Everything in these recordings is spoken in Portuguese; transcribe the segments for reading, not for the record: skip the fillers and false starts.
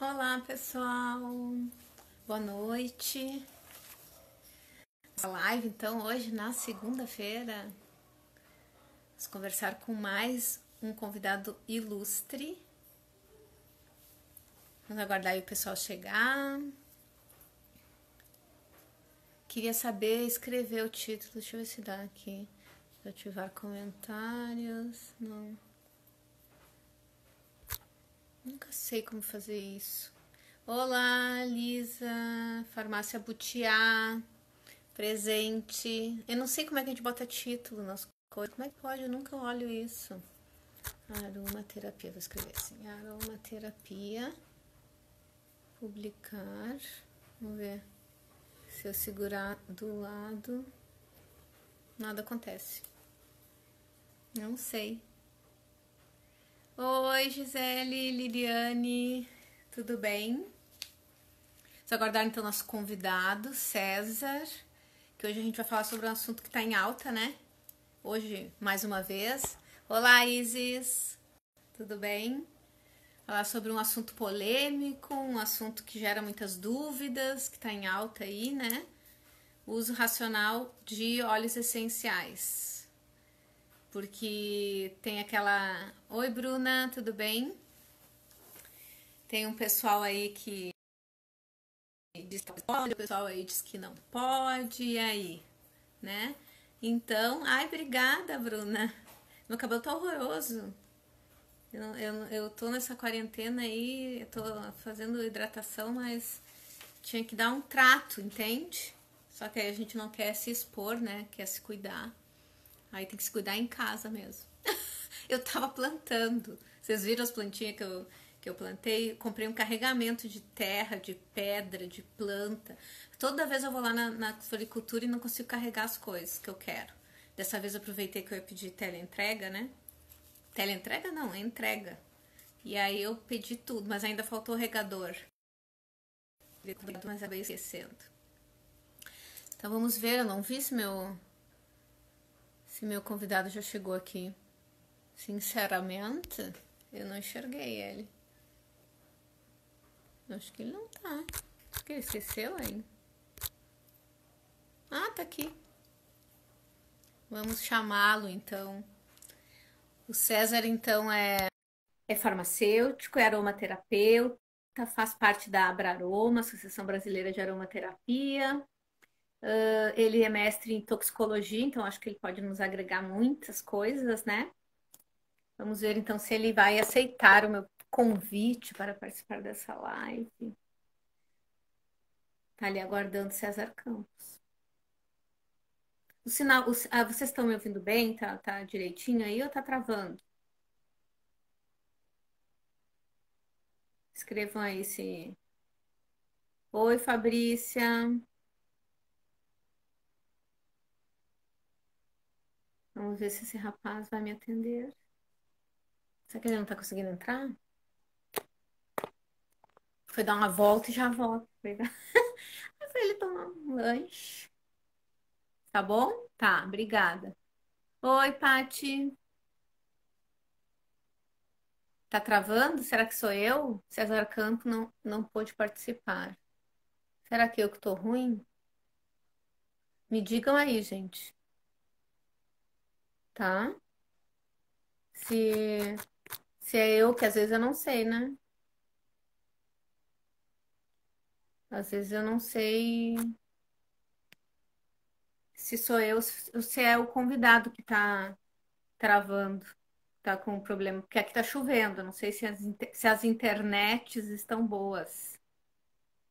Olá, pessoal. Boa noite. A live, então, hoje, na segunda-feira, vamos conversar com mais um convidado ilustre. Vamos aguardar aí o pessoal chegar. Queria saber escrever o título. Deixa eu ver se dá aqui. Ativar comentários. Não. Nunca sei como fazer isso. Olá, Lisa. Farmácia Butiá. Presente. Eu não sei como é que a gente bota título nas coisas. Como é que pode? Eu nunca olho isso. Aromaterapia. Vou escrever assim. Aromaterapia. Publicar. Vamos ver. Se eu segurar do lado, nada acontece. Não sei. Oi, Gisele, Liliane. Tudo bem? Vamos aguardar então nosso convidado, César. Que hoje a gente vai falar sobre um assunto que está em alta, né? Hoje, mais uma vez. Olá, Isis. Tudo bem? Falar sobre um assunto polêmico, um assunto que gera muitas dúvidas, que está em alta aí, né? O uso racional de óleos essenciais. Porque tem aquela... Oi, Bruna, tudo bem? Tem um pessoal aí que diz que pode, o pessoal aí diz que não pode, e aí, né? Então, ai, obrigada, Bruna. Meu cabelo tá horroroso. Eu tô nessa quarentena aí, eu tô fazendo hidratação, mas tinha que dar um trato, entende? Só que aí a gente não quer se expor, né? Quer se cuidar. Aí tem que se cuidar em casa mesmo. Eu tava plantando. Vocês viram as plantinhas que eu plantei? Comprei um carregamento de terra, de pedra, de planta. Toda vez eu vou lá na floricultura e não consigo carregar as coisas que eu quero. Dessa vez eu aproveitei que eu ia pedir teleentrega, né? Teleentrega não, é entrega. E aí eu pedi tudo, mas ainda faltou o regador. Mas acabei esquecendo. Então vamos ver, eu não vi se meu convidado já chegou aqui. Sinceramente, eu não enxerguei ele. Acho que ele não tá. Acho que ele esqueceu aí. Ah, tá aqui. Vamos chamá-lo então. O César, então, é farmacêutico, é aromaterapeuta, faz parte da Abraroma, Associação Brasileira de Aromaterapia. Ele é mestre em toxicologia, então acho que ele pode nos agregar muitas coisas, né? Vamos ver então se ele vai aceitar o meu convite para participar dessa live. Tá ali aguardando César Campos. O sinal, vocês estão me ouvindo bem? Tá direitinho aí ou tá travando? Escrevam aí se. Oi, Fabrícia. Vamos ver se esse rapaz vai me atender. Será que ele não tá conseguindo entrar? Foi dar uma volta e já volta. Mas ele tomar um lanche. Tá bom? Tá, obrigada. Oi, Pati. Tá travando? Será que sou eu? César Campo não pôde participar. Será que eu que tô ruim? Me digam aí, gente. Tá? Se, se é eu, que às vezes eu não sei, né? Às vezes eu não sei se sou eu, se é o convidado que tá travando, tá com problema. Porque aqui tá chovendo, não sei se as internets estão boas.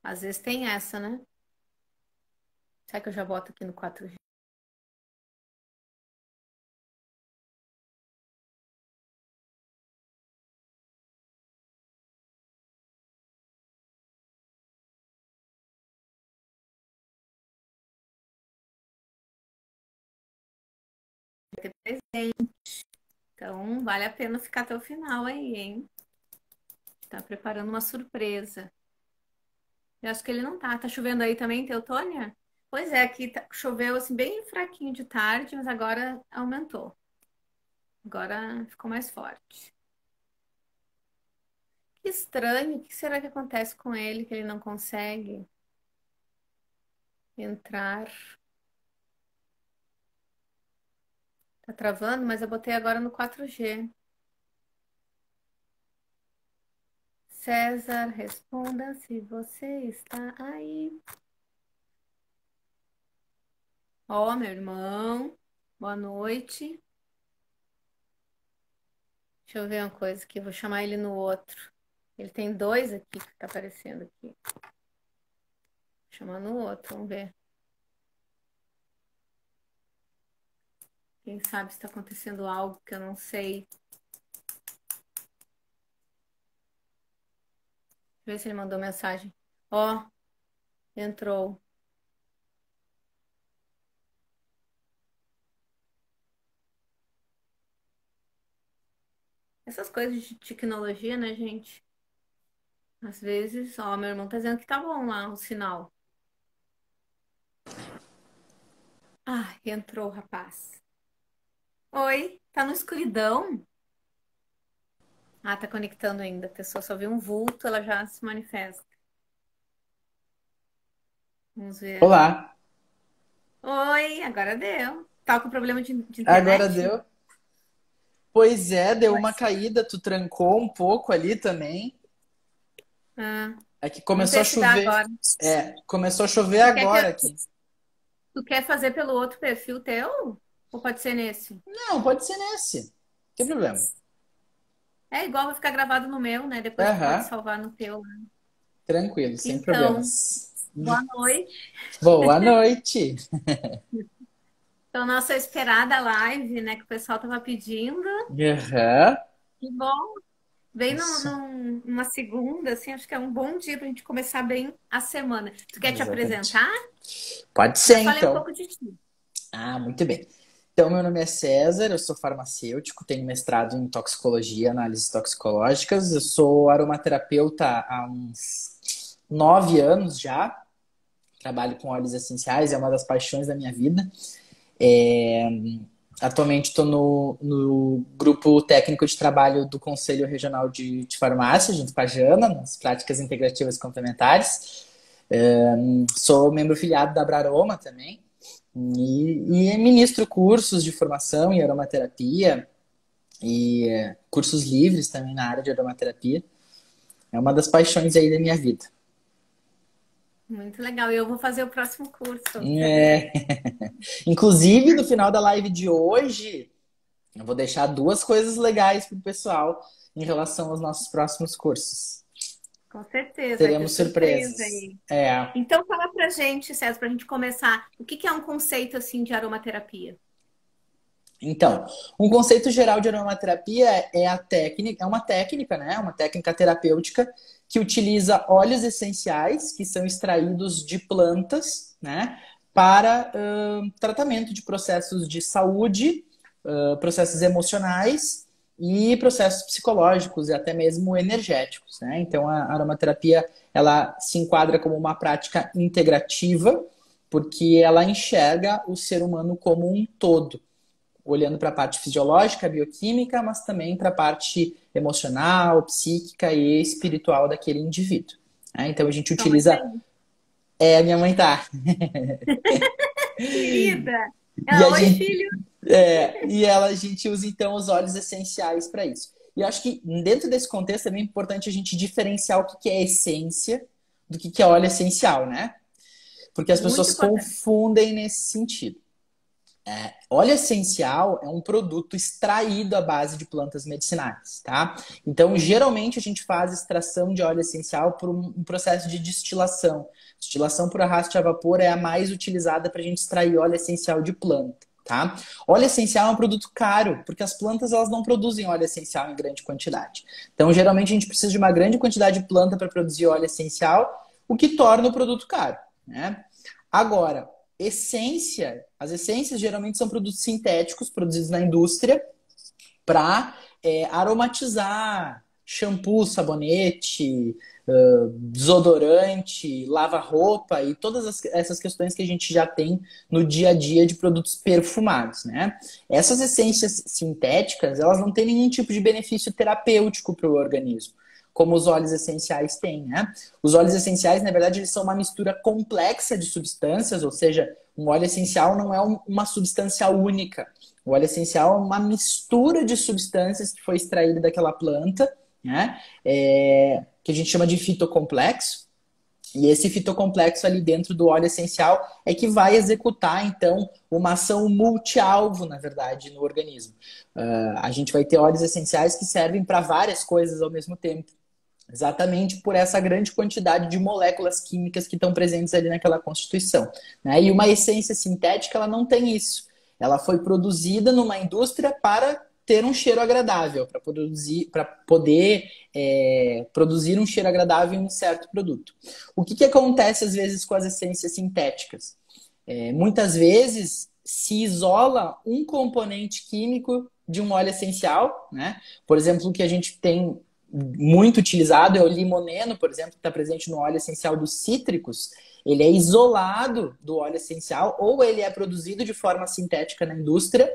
Às vezes tem essa, né? Será que eu já boto aqui no 4G? Ter presente. Então, vale a pena ficar até o final aí, hein? Tá preparando uma surpresa. Eu acho que ele não tá. Tá chovendo aí também, Teutônia? Pois é, aqui choveu assim bem fraquinho de tarde, mas agora aumentou. Agora ficou mais forte. que estranho. O que será que acontece com ele que ele não consegue entrar? Tá travando, mas eu botei agora no 4G. César, responda se você está aí. Ó, meu irmão, boa noite. Deixa eu ver uma coisa aqui, vou chamar ele no outro. Ele tem dois aqui que tá aparecendo aqui. Vou chamar no outro, vamos ver. Quem sabe se tá acontecendo algo que eu não sei. Deixa eu ver se ele mandou mensagem. Ó, entrou. Essas coisas de tecnologia, né, gente? Às vezes, ó, meu irmão tá dizendo que tá bom lá o sinal. Ah, entrou o rapaz. Oi, tá no escuridão? Ah, tá conectando ainda. A pessoa só vê um vulto, ela já se manifesta. Vamos ver. Olá, Oi, agora deu. Tá com problema de agora internet? deu? Pois é, deu uma Mas, caída, tu trancou um pouco ali também. ah, É que vamos começou a ver se dá chover. agora. Começou a chover Tu quer que agora aqui. tu quer fazer pelo outro perfil teu? Ou pode ser nesse? Não, pode ser nesse. Não tem problema. É igual vai ficar gravado no meu, né? Depois tu pode Aham, salvar no teu. tranquilo, sem Então, problemas. boa noite. Boa noite. Então, nossa esperada live, né, que o pessoal tava pedindo. Aham. Que bom. Bem Isso, numa segunda, assim, acho que é um bom dia pra gente começar bem a semana. Tu quer te exatamente. apresentar? Pode ser, Já falei um então. pouco de ti. Ah, muito bem. Então, meu nome é César, eu sou farmacêutico, tenho mestrado em toxicologia, análises toxicológicas. Eu sou aromaterapeuta há uns 9 anos já. Trabalho com óleos essenciais, é uma das paixões da minha vida. É, Atualmente estou no grupo técnico de trabalho do Conselho Regional de Farmácia, junto com a Jana, nas práticas integrativas complementares. Sou membro filiado da Abraroma também e ministro cursos de formação em aromaterapia e cursos livres também na área de aromaterapia. É uma das paixões aí da minha vida. Muito legal. E eu vou fazer o próximo curso. É. Inclusive, no final da live de hoje, eu vou deixar duas coisas legais para o pessoal em relação aos nossos próximos cursos. Com certeza, vai ter Teremos surpresa surpresas. aí. É. Então, fala pra gente, César, pra gente começar. O que que é um conceito, assim, de aromaterapia? Então, um conceito geral de aromaterapia é a técnica, é uma técnica, né? Uma técnica terapêutica que utiliza óleos essenciais que são extraídos de plantas, né? Para tratamento de processos de saúde, processos emocionais e processos psicológicos e até mesmo energéticos, né? Então, a aromaterapia ela se enquadra como uma prática integrativa porque ela enxerga o ser humano como um todo olhando para a parte fisiológica, bioquímica, mas também para a parte emocional, psíquica e espiritual daquele indivíduo. Então a gente Sua mãe tá utiliza. aí. A minha mãe tá. Querida! E a Oi, gente, filho! a gente usa então os óleos essenciais para isso. E eu acho que dentro desse contexto é bem importante a gente diferenciar o que é essência do que é óleo essencial, né? Porque as Muito pessoas importante. confundem nesse sentido. Óleo essencial é um produto extraído à base de plantas medicinais, tá? Então, geralmente a gente faz extração de óleo essencial por um processo de destilação. Destilação por arraste a vapor é a mais utilizada para a gente extrair óleo essencial de planta, tá? Óleo essencial é um produto caro, porque as plantas elas não produzem óleo essencial em grande quantidade. Então, geralmente a gente precisa de uma grande quantidade de planta para produzir óleo essencial, o que torna o produto caro, né? Agora, as essências geralmente são produtos sintéticos produzidos na indústria para aromatizar shampoo, sabonete, desodorante, lava-roupa e todas essas questões que a gente já tem no dia a dia de produtos perfumados, né? Essas essências sintéticas, elas não têm nenhum tipo de benefício terapêutico para o organismo. como os óleos essenciais têm, né? Os óleos essenciais, na verdade, eles são uma mistura complexa de substâncias, ou seja, um óleo essencial não é uma substância única. O óleo essencial é uma mistura de substâncias que foi extraída daquela planta, né? Que a gente chama de fitocomplexo. E esse fitocomplexo ali dentro do óleo essencial é que vai executar, então, uma ação multi-alvo, na verdade, no organismo. A gente vai ter óleos essenciais que servem para várias coisas ao mesmo tempo. Exatamente por essa grande quantidade de moléculas químicas que estão presentes ali naquela constituição, né? E uma essência sintética, ela não tem isso. Ela foi produzida numa indústria para ter um cheiro agradável, para poder produzir um cheiro agradável em um certo produto. O que acontece às vezes com as essências sintéticas? Muitas vezes se isola um componente químico de um óleo essencial, né? Por exemplo, o que a gente tem muito utilizado é o limoneno, por exemplo, que está presente no óleo essencial dos cítricos. Ele é isolado do óleo essencial ou ele é produzido de forma sintética na indústria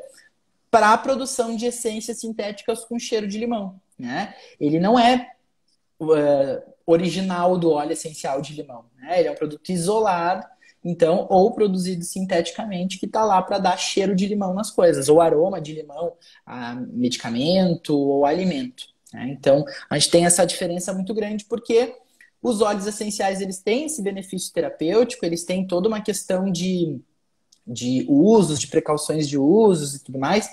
para a produção de essências sintéticas com cheiro de limão, né? Ele não é original do óleo essencial de limão, né? Ele é um produto isolado, então, ou produzido sinteticamente, que está lá para dar cheiro de limão nas coisas, ou aroma de limão a medicamento ou alimento, né? Então, a gente tem essa diferença muito grande porque os óleos essenciais, eles têm esse benefício terapêutico, eles têm toda uma questão de usos, de precauções de usos e tudo mais.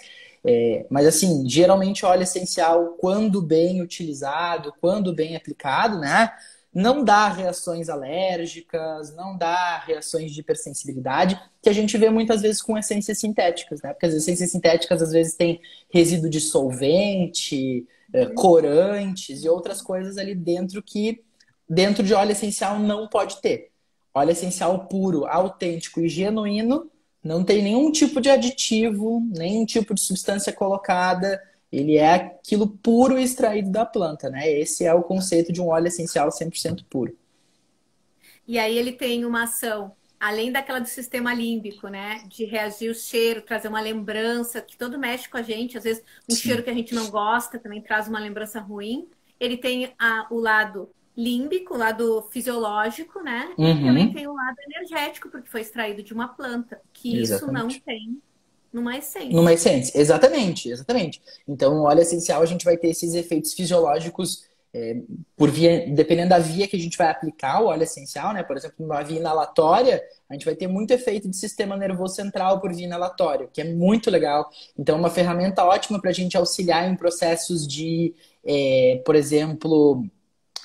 Mas assim, geralmente o óleo essencial, quando bem utilizado, quando bem aplicado, né, não dá reações alérgicas, não dá reações de hipersensibilidade, que a gente vê muitas vezes com essências sintéticas, né? Porque as essências sintéticas às vezes têm resíduo de solvente, corantes e outras coisas ali dentro que dentro de óleo essencial não pode ter. Óleo essencial puro, autêntico e genuíno não tem nenhum tipo de aditivo, nenhum tipo de substância colocada. Ele é aquilo puro extraído da planta, né? Esse é o conceito de um óleo essencial 100% puro. E aí ele tem uma ação, além daquela do sistema límbico, né? De reagir o cheiro, trazer uma lembrança, que todo mexe com a gente. Às vezes um cheiro que a gente não gosta também traz uma lembrança ruim. Ele tem o lado límbico, o lado fisiológico, né? E também tem o lado energético, porque foi extraído de uma planta, que Exatamente. isso não tem numa essência. Numa essência, exatamente, exatamente. Então, no óleo essencial, a gente vai ter esses efeitos fisiológicos por via, dependendo da via que a gente vai aplicar o óleo essencial, né? Por exemplo, numa via inalatória, a gente vai ter muito efeito de sistema nervoso central por via inalatória, que é muito legal. Então, é uma ferramenta ótima para a gente auxiliar em processos de, por exemplo,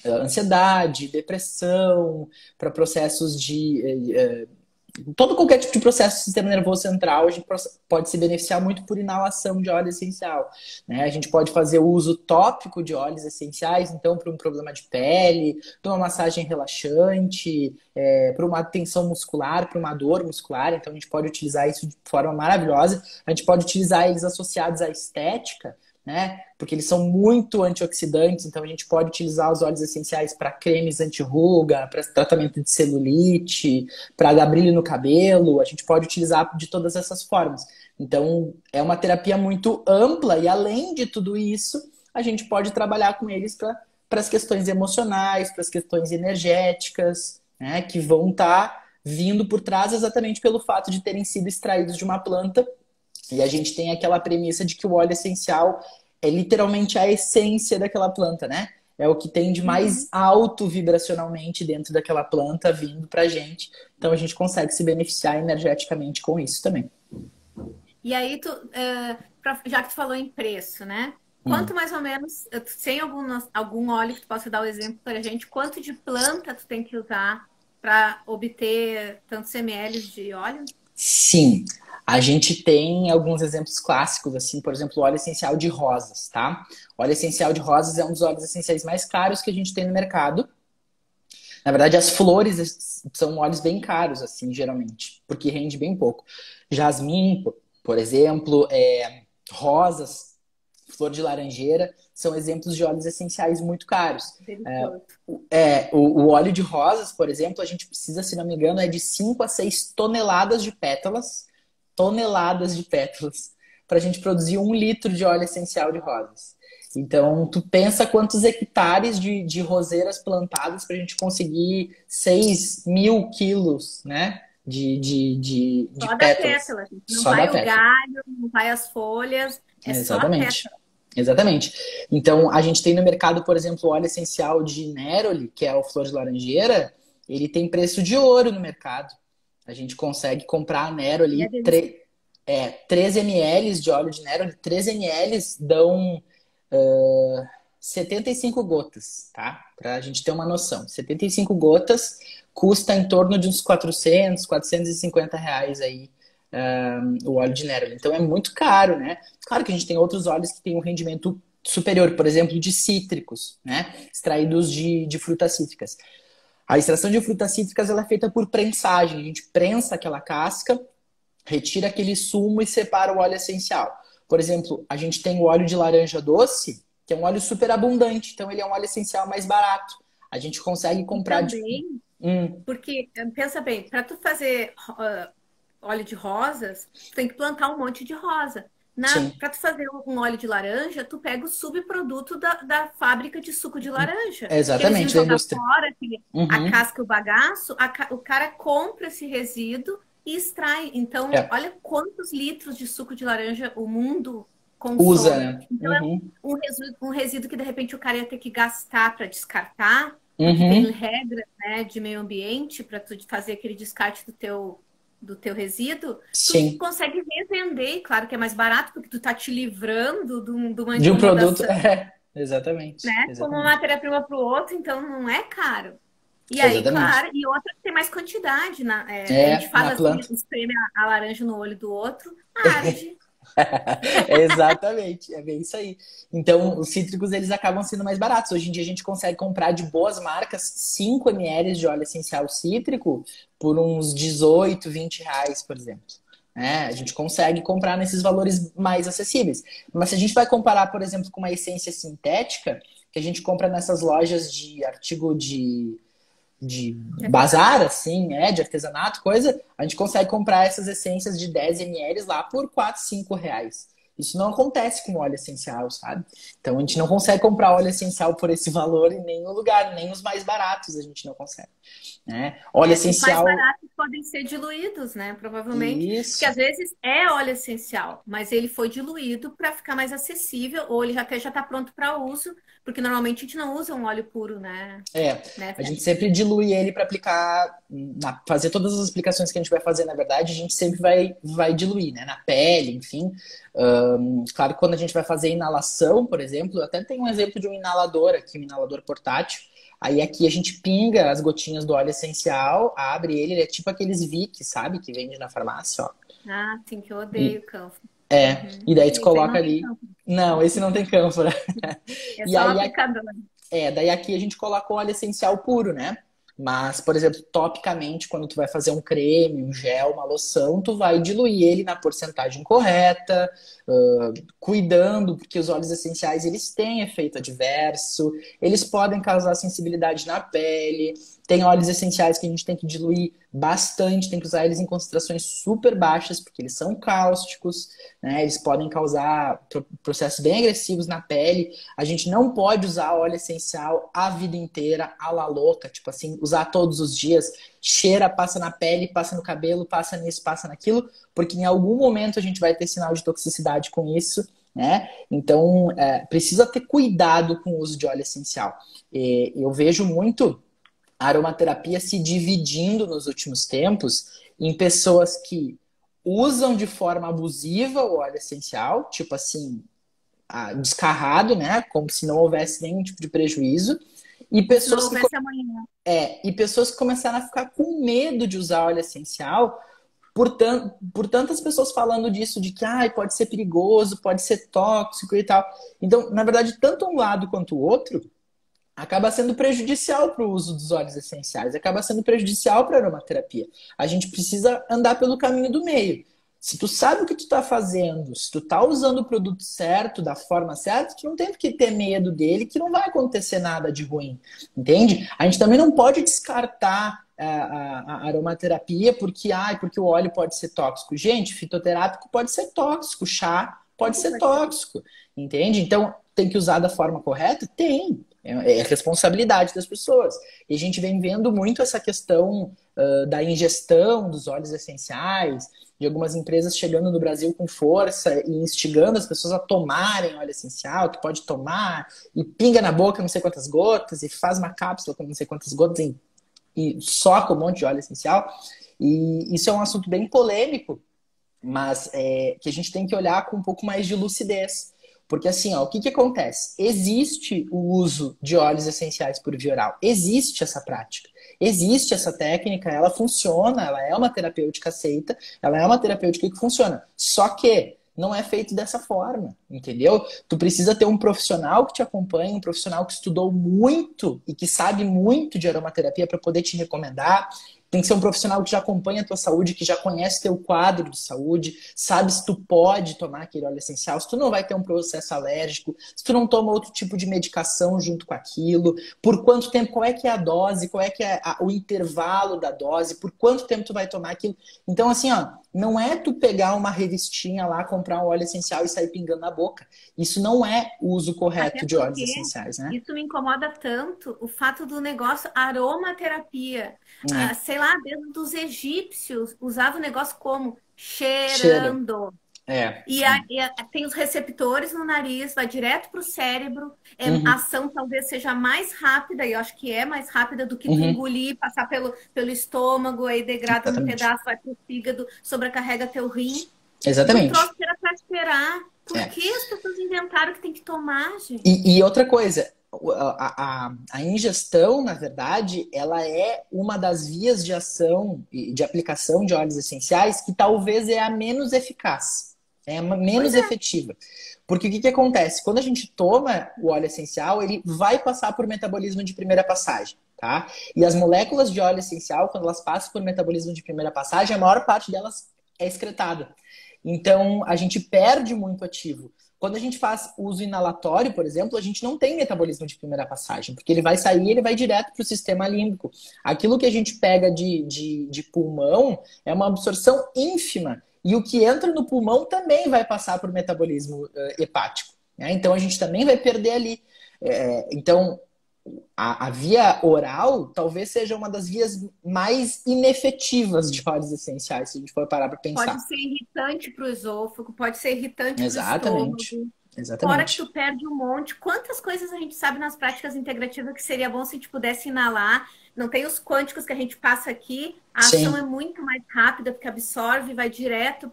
ansiedade, depressão, para processos de qualquer tipo de processo do sistema nervoso central, a gente pode se beneficiar muito por inalação de óleo essencial, né? A gente pode fazer o uso tópico de óleos essenciais, então, para um problema de pele, para uma massagem relaxante, para uma tensão muscular, para uma dor muscular. Então, a gente pode utilizar isso de forma maravilhosa. A gente pode utilizar eles associados à estética, né? Porque eles são muito antioxidantes, então a gente pode utilizar os óleos essenciais para cremes anti-ruga, para tratamento de celulite, para dar brilho no cabelo, a gente pode utilizar de todas essas formas. Então, é uma terapia muito ampla e, além de tudo isso, a gente pode trabalhar com eles para as questões emocionais, para as questões energéticas, né? Que vão estar vindo por trás exatamente pelo fato de terem sido extraídos de uma planta. E a gente tem aquela premissa de que o óleo essencial é literalmente a essência daquela planta, né? É o que tem de mais alto vibracionalmente dentro daquela planta vindo pra gente. Então a gente consegue se beneficiar energeticamente com isso também. E aí, já que tu falou em preço, né? Quanto mais ou menos, sem algum óleo que tu possa dar o exemplo pra gente, quanto de planta tu tem que usar para obter tantos ml de óleo? Sim, a gente tem alguns exemplos clássicos, assim, por exemplo, o óleo essencial de rosas, tá? O óleo essencial de rosas é um dos óleos essenciais mais caros que a gente tem no mercado. Na verdade, as flores são óleos bem caros, assim, geralmente, porque rende bem pouco. Jasmim, por exemplo, rosas, flor de laranjeira, são exemplos de óleos essenciais muito caros. O óleo de rosas, por exemplo, a gente precisa, se não me engano, de 5 a 6 toneladas de pétalas, para a gente produzir 1 litro de óleo essencial de rosas. Então, tu pensa quantos hectares de roseiras plantadas para a gente conseguir 6.000 quilos, né? De Só da pétalas. pétala, gente. Não Só da vai o pétala. galho, não vai as folhas, é só a Exatamente. pétala. Exatamente. Então, a gente tem no mercado, por exemplo, o óleo essencial de Neroli, que é o flor de laranjeira, ele tem preço de ouro no mercado. A gente consegue comprar a E é Neroli, delícia. 3 ml de óleo de Neroli, 3 ml dão 75 gotas, tá? Pra gente ter uma noção. 75 gotas custa em torno de uns 450 reais aí, o óleo de Neroli. Então é muito caro, né? Claro que a gente tem outros óleos que têm um rendimento superior, por exemplo, de cítricos, né? Extraídos de frutas cítricas. A extração de frutas cítricas ela é feita por prensagem. A gente prensa aquela casca, retira aquele sumo e separa o óleo essencial. Por exemplo, a gente tem o óleo de laranja doce, que é um óleo super abundante, então ele é um óleo essencial mais barato. A gente consegue E comprar de. também, Hum, porque, pensa bem, para tu fazer óleo de rosas, tu tem que plantar um monte de rosa. sim, Para tu fazer um óleo de laranja, tu pega o subproduto da fábrica de suco de laranja, que eles iam exatamente, da jogar indústria. fora, a Uhum. casca e o bagaço, o cara compra esse resíduo e extrai. Então, É, olha quantos litros de suco de laranja o mundo usa, consome. né? Então, é Uhum. um resíduo que de repente o cara ia ter que gastar para descartar, porque tem Uhum. regras, né, de meio ambiente para tu fazer aquele descarte do teu resíduo, tu Sim. consegue revender, claro que é mais barato, porque tu tá te livrando de uma De um produto. incomodação, Exatamente. né? Como uma Exatamente. matéria-prima para o outro, então não é caro. E aí, Exatamente. claro, e outra que tem mais quantidade. A gente É, na fala assim, planta. espreme a laranja no olho do outro, arde. Exatamente, é bem isso aí. Então, os cítricos eles acabam sendo mais baratos. Hoje em dia a gente consegue comprar de boas marcas 5 ml de óleo essencial cítrico por uns 18, 20 reais, por exemplo. A gente consegue comprar nesses valores mais acessíveis. Mas se a gente vai comparar, por exemplo, com uma essência sintética, que a gente compra nessas lojas de artigo de bazar, assim, de artesanato, coisa, a gente consegue comprar essas essências de 10 ml lá por 4, 5 reais. Isso não acontece com óleo essencial, sabe? Então a gente não consegue comprar óleo essencial por esse valor em nenhum lugar, nem os mais baratos a gente não consegue, né? Óleo Os mais essencial, baratos podem ser diluídos, né? Provavelmente. Porque isso. às vezes é óleo essencial, mas ele foi diluído para ficar mais acessível, ou ele até já está pronto para uso, porque normalmente a gente não usa um óleo puro, né? É, Né, a Fê? gente sempre dilui ele para aplicar, fazer todas as aplicações que a gente vai fazer, na verdade, a gente sempre vai diluir, né? Na pele, enfim. Claro que quando a gente vai fazer inalação, por exemplo, eu até tenho um exemplo de um inalador aqui, um inalador portátil. Aí aqui a gente pinga as gotinhas do óleo essencial, abre ele, ele é tipo aqueles Vic, sabe? Que vende na farmácia, ó. Ah, sim, que eu E, odeio cânfora. e daí tu Esse aí coloca não tem ali. cânfora. Não, esse não tem cânfora. É E só um aí aplicador. daí aqui a gente coloca o óleo essencial puro, né? Mas, por exemplo, topicamente, quando tu vai fazer um creme, um gel, uma loção, tu vai diluir ele na porcentagem correta, cuidando, porque os óleos essenciais, eles têm efeito adverso, eles podem causar sensibilidade na pele, tem óleos essenciais que a gente tem que diluir bastante, tem que usar eles em concentrações super baixas, porque eles são cáusticos, né? Eles podem causar processos bem agressivos na pele. A gente não pode usar óleo essencial a vida inteira, à la louca, tipo assim, usar todos os dias, cheira, passa na pele, passa no cabelo, passa nisso, passa naquilo, porque em algum momento a gente vai ter sinal de toxicidade com isso, né? Então, precisa ter cuidado com o uso de óleo essencial. Eu vejo muito a aromaterapia se dividindo nos últimos tempos em pessoas que usam de forma abusiva o óleo essencial, tipo assim, descarrado, né? Como se não houvesse nenhum tipo de prejuízo. E Como se não pessoas que, houvesse amanhã. e pessoas que começaram a ficar com medo de usar óleo essencial por tantas pessoas falando disso, de que pode ser perigoso, pode ser tóxico e tal. Então, na verdade, tanto um lado quanto o outro acaba sendo prejudicial para o uso dos óleos essenciais, acaba sendo prejudicial para a aromaterapia. A gente precisa andar pelo caminho do meio. Se tu sabe o que tu está fazendo, se tu está usando o produto certo, da forma certa, tu não tem por que ter medo dele, que não vai acontecer nada de ruim, entende? A gente também não pode descartar a aromaterapia porque o óleo pode ser tóxico. Gente, fitoterápico pode ser tóxico, chá pode ser tóxico, entende? Então, tem que usar da forma correta? Tem. É responsabilidade das pessoas. E a gente vem vendo muito essa questão da ingestão dos óleos essenciais, de algumas empresas chegando no Brasil com força e instigando as pessoas a tomarem óleo essencial, que pode tomar, e pinga na boca não sei quantas gotas, e faz uma cápsula com não sei quantas gotas, e soca um monte de óleo essencial. E isso é um assunto bem polêmico, mas que a gente tem que olhar com um pouco mais de lucidez. Porque assim, ó, o que acontece? Existe o uso de óleos essenciais por via oral. Existe essa prática. Existe essa técnica, ela funciona, ela é uma terapêutica aceita, ela é uma terapêutica que funciona. Só que não é feito dessa forma, entendeu? Tu precisa ter um profissional que te acompanhe, um profissional que estudou muito e que sabe muito de aromaterapia para poder te recomendar. Tem que ser um profissional que já acompanha a tua saúde, que já conhece teu quadro de saúde, sabe se tu pode tomar aquele óleo essencial, se tu não vai ter um processo alérgico, se tu não toma outro tipo de medicação junto com aquilo, por quanto tempo, qual é que é a dose, qual é que é o intervalo da dose, por quanto tempo tu vai tomar aquilo. Então, assim, ó, não é tu pegar uma revistinha lá, comprar um óleo essencial e sair pingando na boca. Isso não é o uso correto de óleos essenciais, né? Isso me incomoda tanto, o fato do negócio aromaterapia. Sei lá, desde os egípcios usavam o negócio como cheirando. E tem os receptores no nariz, vai direto para o cérebro. A ação talvez seja mais rápida, e eu acho que é mais rápida do que tu engolir, passar pelo estômago, aí degrada no pedaço, vai pro fígado, sobrecarrega teu rim. Exatamente. E o troço era para esperar. Por que as pessoas inventaram que tem que tomar, gente? E outra coisa, a ingestão, na verdade, ela é uma das vias de ação e de aplicação de óleos essenciais que talvez é a menos eficaz, é a menos efetiva. Porque o que acontece? Quando a gente toma o óleo essencial, ele vai passar por metabolismo de primeira passagem, tá? E as moléculas de óleo essencial, quando elas passam por metabolismo de primeira passagem, a maior parte delas é excretada. Então, a gente perde muito ativo. Quando a gente faz uso inalatório, por exemplo, a gente não tem metabolismo de primeira passagem, porque ele vai sair e ele vai direto para o sistema límbico. Aquilo que a gente pega de pulmão é uma absorção ínfima. E o que entra no pulmão também vai passar por metabolismo hepático, né? Então, a gente também vai perder ali. Então, a via oral talvez seja uma das vias mais inefetivas de óleos essenciais, se a gente for parar para pensar. Pode ser irritante para o esôfago, pode ser irritante para o estômago. Exatamente. Fora que tu perde um monte. Quantas coisas a gente sabe nas práticas integrativas que seria bom se a gente pudesse inalar. Não tem os quânticos que a gente passa aqui. A ação é muito mais rápida, porque absorve, vai direto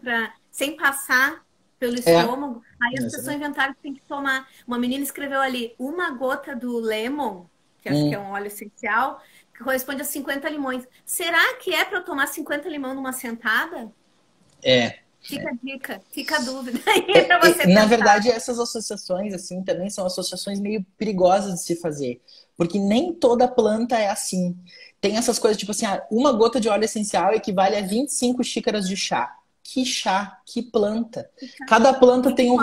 sem passar pelo estômago. Aí as pessoas inventaram que tem que tomar. Uma menina escreveu ali, uma gota do lemon, que acho que é um óleo essencial, que corresponde a 50 limões. Será que é para eu tomar 50 limão numa sentada? Fica a dica, fica a dúvida aí pra você na verdade, essas associações, assim, também são associações meio perigosas de se fazer. Porque nem toda planta é assim. Tem essas coisas, tipo assim, uma gota de óleo essencial equivale a 25 xícaras de chá. Que chá, que planta. Cada planta tem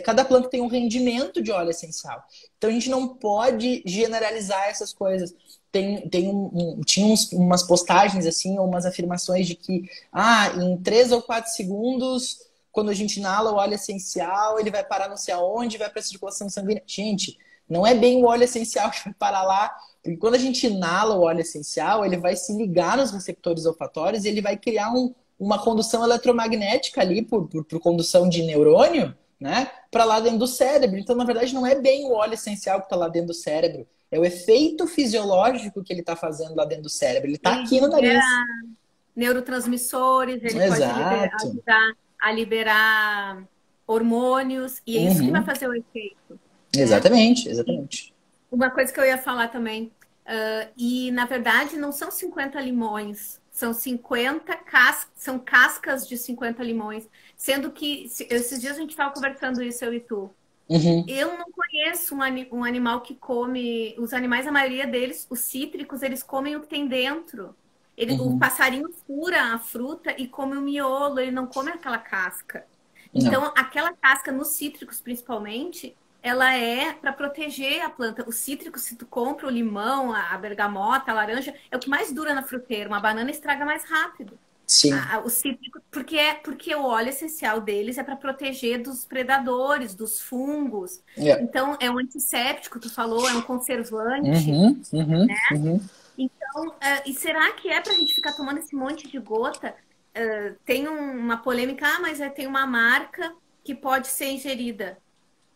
cada planta tem um rendimento de óleo essencial. Então a gente não pode generalizar essas coisas. Tinha umas postagens assim, ou umas afirmações de que em 3 ou 4 segundos, quando a gente inala o óleo essencial, ele vai parar não sei aonde, vai para a circulação sanguínea. Gente, não é bem o óleo essencial que vai parar lá. Porque quando a gente inala o óleo essencial, ele vai se ligar nos receptores olfatórios e ele vai criar uma condução eletromagnética ali por condução de neurônio, né, para lá dentro do cérebro. Então, na verdade, não é bem o óleo essencial que está lá dentro do cérebro. É o efeito fisiológico que ele está fazendo lá dentro do cérebro. Ele está aqui no nariz. Neurotransmissores, ele pode ajudar a liberar hormônios, e é isso que vai fazer o efeito. Exatamente. Uma coisa que eu ia falar também, e na verdade não são 50 limões, são 50 são cascas de 50 limões. Sendo que, esses dias a gente estava conversando isso, eu e tu. Eu não conheço um animal que come... Os animais, a maioria deles, os cítricos, eles comem o que tem dentro. O passarinho fura a fruta e come o miolo, ele não come aquela casca. Então, aquela casca, nos cítricos principalmente, ela é para proteger a planta. O cítrico, se tu compra o limão, a bergamota, a laranja, é o que mais dura na fruteira. Uma banana estraga mais rápido. Sim. O cítrico, porque o óleo essencial deles é para proteger dos predadores, dos fungos. É. Então, é um antisséptico, tu falou, é um conservante. Uhum, uhum, uhum. Então, e será que é para a gente ficar tomando esse monte de gota? Tem uma polêmica, mas tem uma marca que pode ser ingerida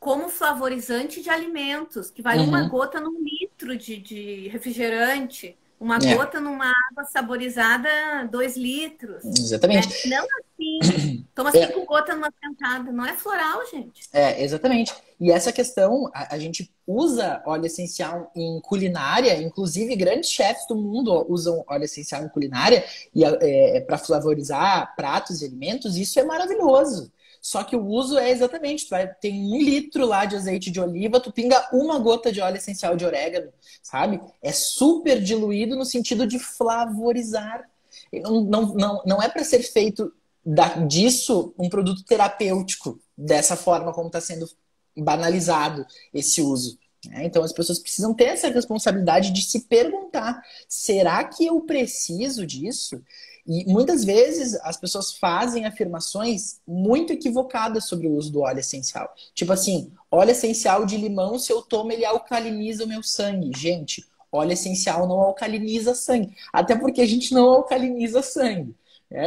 como flavorizante de alimentos, que vai uma Uhum. gota num litro de refrigerante, uma É, gota numa água saborizada, 2 litros, exatamente. né? Não assim, toma É, 5 gotas numa sentada, não é floral, gente. exatamente. E essa questão, a gente usa óleo essencial em culinária, inclusive grandes chefs do mundo usam óleo essencial em culinária e para flavorizar pratos e alimentos, isso é maravilhoso. Só que o uso é exatamente, tem 1 litro lá de azeite de oliva, tu pinga uma gota de óleo essencial de orégano, sabe? É super diluído no sentido de flavorizar. Não é para ser feito disso um produto terapêutico, dessa forma como está sendo banalizado esse uso. Né? Então as pessoas precisam ter essa responsabilidade de se perguntar: será que eu preciso disso? E muitas vezes as pessoas fazem afirmações muito equivocadas sobre o uso do óleo essencial. Tipo assim, óleo essencial de limão, se eu tomo, ele alcaliniza o meu sangue. Gente, óleo essencial não alcaliniza sangue. Até porque a gente não alcaliniza sangue.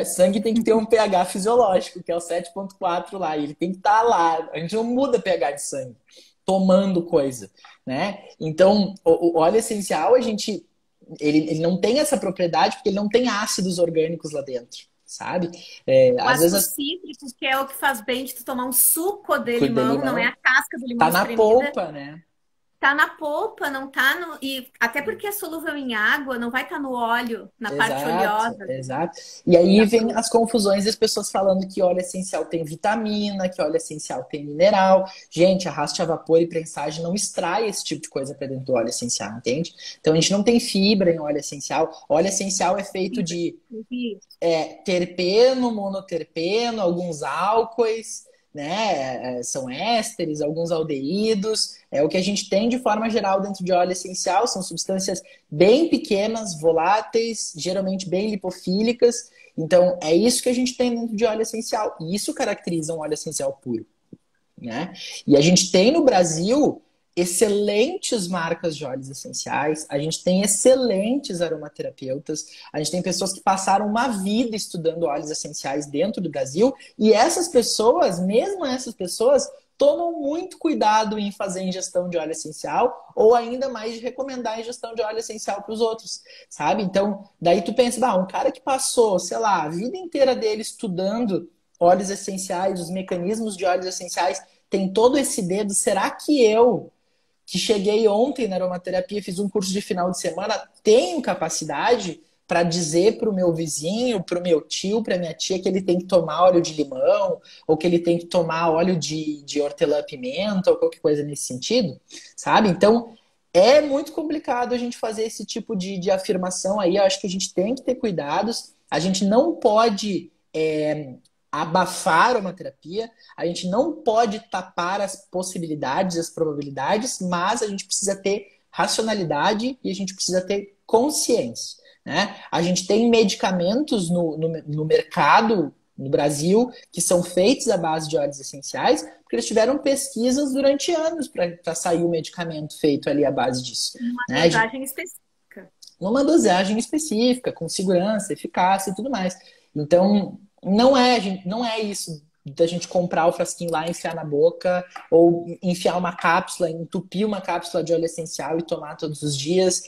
Sangue tem que ter um pH fisiológico, que é o 7,4 lá, e ele tem que estar lá. A gente não muda pH de sangue tomando coisa, né? Então, o óleo essencial, ele não tem essa propriedade porque ele não tem ácidos orgânicos lá dentro, sabe? O Às ácido vezes, cítrico, que é o que faz bem de tu tomar um suco de cuida de limão, não é limão, a casca do limão tá na espremida. polpa, né? Tá na polpa, não tá no. E até porque é solúvel em água, não vai estar no óleo, na parte Exato, oleosa exato. E aí da vem fruta. as confusões das pessoas falando que óleo essencial tem vitamina, que óleo essencial tem mineral. Gente, arraste a vapor e prensagem não extrai esse tipo de coisa para dentro do óleo essencial, entende? Então a gente não tem fibra em óleo essencial. Óleo essencial é feito de Isso. terpeno, monoterpeno, alguns álcoois, né? São ésteres, alguns aldeídos. É o que a gente tem de forma geral dentro de óleo essencial, são substâncias bem pequenas, voláteis, geralmente bem lipofílicas. Então, é isso que a gente tem dentro de óleo essencial. E isso caracteriza um óleo essencial puro, né? E a gente tem no Brasil excelentes marcas de óleos essenciais, a gente tem excelentes aromaterapeutas, a gente tem pessoas que passaram uma vida estudando óleos essenciais dentro do Brasil, e essas pessoas, mesmo essas pessoas, tomam muito cuidado em fazer ingestão de óleo essencial, ou ainda mais de recomendar a ingestão de óleo essencial para os outros, sabe? Então, daí tu pensa, um cara que passou, sei lá, a vida inteira dele estudando óleos essenciais, os mecanismos de óleos essenciais, tem todo esse dedo. Será que eu, que cheguei ontem na aromaterapia, fiz um curso de final de semana, tenho capacidade para dizer para o meu vizinho, para o meu tio, para minha tia que ele tem que tomar óleo de limão, ou que ele tem que tomar óleo de hortelã-pimenta, ou qualquer coisa nesse sentido, sabe? Então, é muito complicado a gente fazer esse tipo de afirmação aí. Eu acho que a gente tem que ter cuidados. A gente não pode abafar a aromaterapia, a gente não pode tapar as possibilidades, as probabilidades, mas a gente precisa ter racionalidade e a gente precisa ter consciência. Né? A gente tem medicamentos no mercado, no Brasil, que são feitos à base de óleos essenciais, porque eles tiveram pesquisas durante anos para sair o medicamento feito ali à base disso. Uma Né? dosagem específica. Numa dosagem específica, com segurança, eficácia e tudo mais. Então, não é isso da gente comprar o frasquinho lá, enfiar na boca, ou enfiar uma cápsula, entupir uma cápsula de óleo essencial e tomar todos os dias.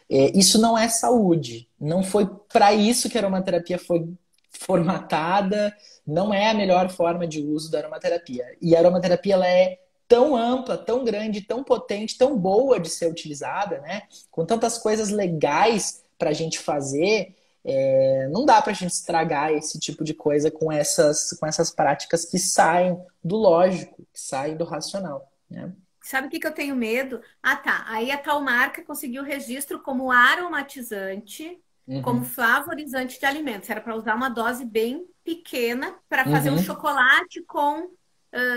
Isso não é saúde. Não foi para isso que a aromaterapia foi formatada. Não é a melhor forma de uso da aromaterapia. E a aromaterapia ela é tão ampla, tão grande, tão potente, tão boa de ser utilizada, né? Com tantas coisas legais para a gente fazer, não dá para a gente estragar esse tipo de coisa com essas práticas que saem do lógico, que saem do racional, né? Sabe o que que eu tenho medo? Ah, tá. Aí a tal marca conseguiu o registro como aromatizante, como Uhum. flavorizante de alimentos. Era para usar uma dose bem pequena para fazer um Uhum. chocolate com,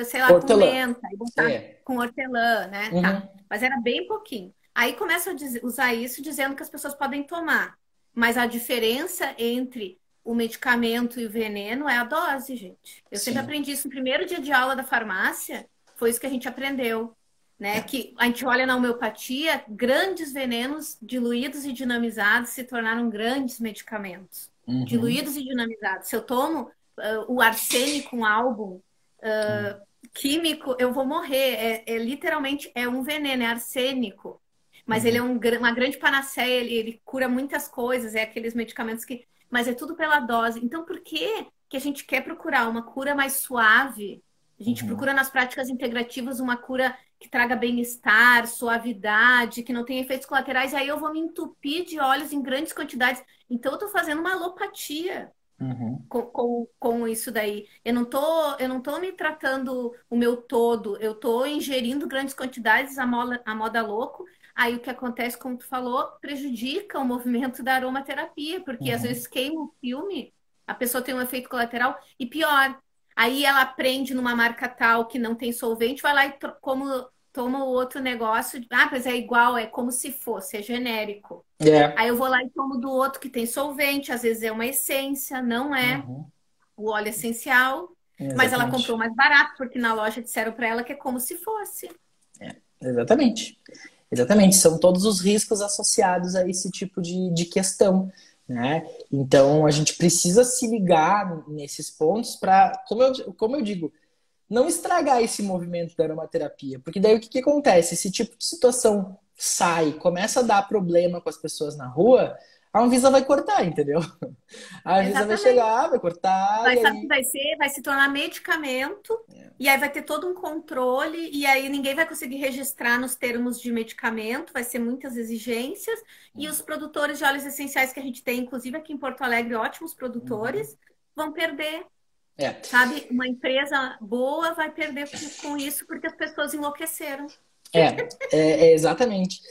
sei lá, com Hortelã. menta e botar É. com hortelã, né? Tá. Uhum. Mas era bem pouquinho. Aí começam a usar isso dizendo que as pessoas podem tomar. Mas a diferença entre o medicamento e o veneno é a dose, gente. Eu sempre Sim. aprendi isso no primeiro dia de aula da farmácia, foi isso que a gente aprendeu, né? É. Que a gente olha na homeopatia, grandes venenos diluídos e dinamizados se tornaram grandes medicamentos. Uhum. Diluídos e dinamizados. Se eu tomo o arsênico, um álbum químico, eu vou morrer. Literalmente é um veneno, é arsênico. Mas ele é Uhum. uma grande panaceia, ele cura muitas coisas, é aqueles medicamentos que. Mas é tudo pela dose. Então, por que a gente quer procurar uma cura mais suave? A gente Uhum. procura nas práticas integrativas uma cura que traga bem-estar, suavidade, que não tenha efeitos colaterais, e aí eu vou me entupir de óleos em grandes quantidades. Então, eu estou fazendo uma alopatia Uhum. com isso daí. Eu não tô me tratando o meu todo, eu tô ingerindo grandes quantidades a moda louco. Aí o que acontece, como tu falou, prejudica o movimento da aromaterapia, porque às Uhum. vezes queima o filme, a pessoa tem um efeito colateral e pior. Aí ela aprende numa marca tal que não tem solvente, vai lá e toma o outro negócio. Ah, mas é igual, é como se fosse, é genérico. É. Aí eu vou lá e tomo do outro que tem solvente, às vezes é uma essência, não é Uhum. o óleo essencial, mas ela comprou Exatamente. mais barato, porque na loja disseram para ela que é como se fosse. Exatamente. Exatamente. São todos os riscos associados a esse tipo de questão, né? Então, a gente precisa se ligar nesses pontos para, como eu digo, não estragar esse movimento da aromaterapia. Porque daí o que acontece? Esse tipo de situação sai, começa a dar problema com as pessoas na rua, a Anvisa vai cortar, entendeu? A Anvisa vai Exatamente. chegar, vai cortar, Vai, e sabe o que aí. vai ser? Vai se tornar medicamento, e aí vai ter todo um controle, e aí ninguém vai conseguir registrar nos termos de medicamento, vai ser muitas exigências, e os produtores de óleos essenciais que a gente tem, inclusive aqui em Porto Alegre, ótimos Uhum. produtores, vão perder. É. Sabe, uma empresa boa vai perder com isso porque as pessoas enlouqueceram. É exatamente.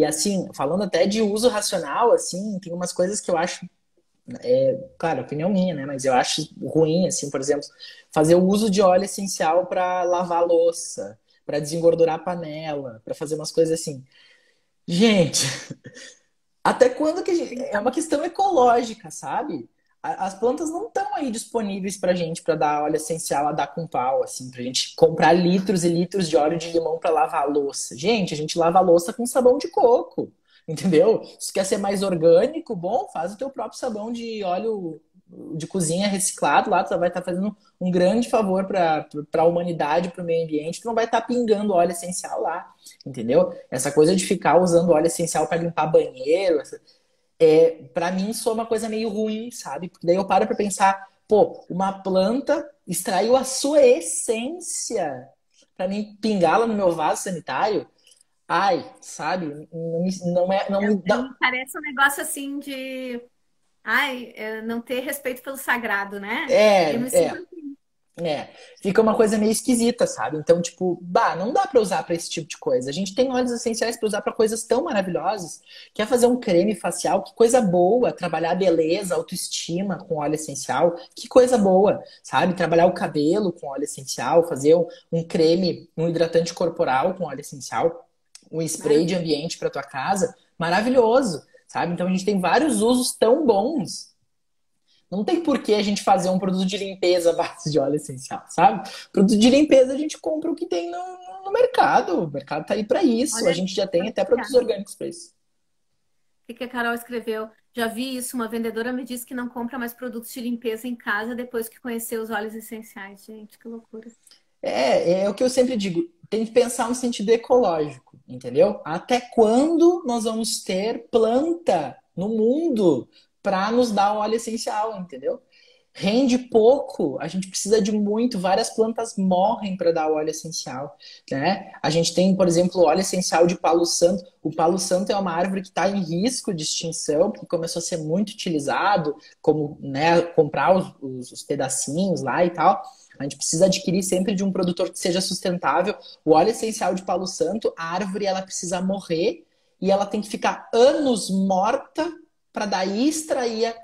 Assim, falando até de uso racional, assim, tem umas coisas que eu acho, claro, opinião minha, né? Mas eu acho ruim, assim, por exemplo, fazer o uso de óleo essencial para lavar a louça, para desengordurar a panela, para fazer umas coisas assim. Gente, até quando que a gente... É uma questão ecológica, sabe? As plantas não estão aí disponíveis pra gente para dar óleo essencial a dar com pau, assim, pra gente comprar litros e litros de óleo de limão para lavar a louça. Gente, a gente lava a louça com sabão de coco, entendeu? Se quer ser mais orgânico, bom, faz o teu próprio sabão de óleo de cozinha reciclado lá, tu vai estar fazendo um grande favor para a humanidade, para o meio ambiente, tu não vai estar pingando óleo essencial lá, entendeu? Essa coisa de ficar usando óleo essencial para limpar banheiro, para mim soa uma coisa meio ruim, sabe? Porque daí eu paro para pensar, pô, uma planta extraiu a sua essência para mim pingá-la no meu vaso sanitário. Ai, sabe? Não me dá. Me parece um negócio assim de, ai, não ter respeito pelo sagrado, né? Eu me É, sinto é. assim. Fica uma coisa meio esquisita, sabe? Então, tipo, bah, não dá pra usar pra esse tipo de coisa. A gente tem óleos essenciais pra usar pra coisas tão maravilhosas. Quer fazer um creme facial? Que coisa boa. Trabalhar a beleza, autoestima com óleo essencial? Que coisa boa, sabe? Trabalhar o cabelo com óleo essencial, fazer um creme, um hidratante corporal com óleo essencial, um spray de Maravilha. ambiente pra tua casa. Maravilhoso, sabe? Então, a gente tem vários usos tão bons. Não tem por que a gente fazer um produto de limpeza à base de óleo essencial, sabe? Produto de limpeza a gente compra o que tem no mercado. O mercado tá aí para isso. A Olha, gente já tem olha até aqui, produtos ó. orgânicos para isso. O que que a Carol escreveu? Já vi isso, uma vendedora me disse que não compra mais produtos de limpeza em casa depois que conheceu os óleos essenciais. Gente, que loucura. É o que eu sempre digo. Tem que pensar no sentido ecológico, entendeu? Até quando nós vamos ter planta no mundo para nos dar óleo essencial, entendeu? Rende pouco, a gente precisa de muito, várias plantas morrem para dar o óleo essencial, né? A gente tem, por exemplo, o óleo essencial de palo santo. O palo santo é uma árvore que está em risco de extinção, porque começou a ser muito utilizado, como, né, comprar os pedacinhos lá e tal. A gente precisa adquirir sempre de um produtor que seja sustentável. O óleo essencial de palo santo, a árvore ela precisa morrer e ela tem que ficar anos morta para daí extrair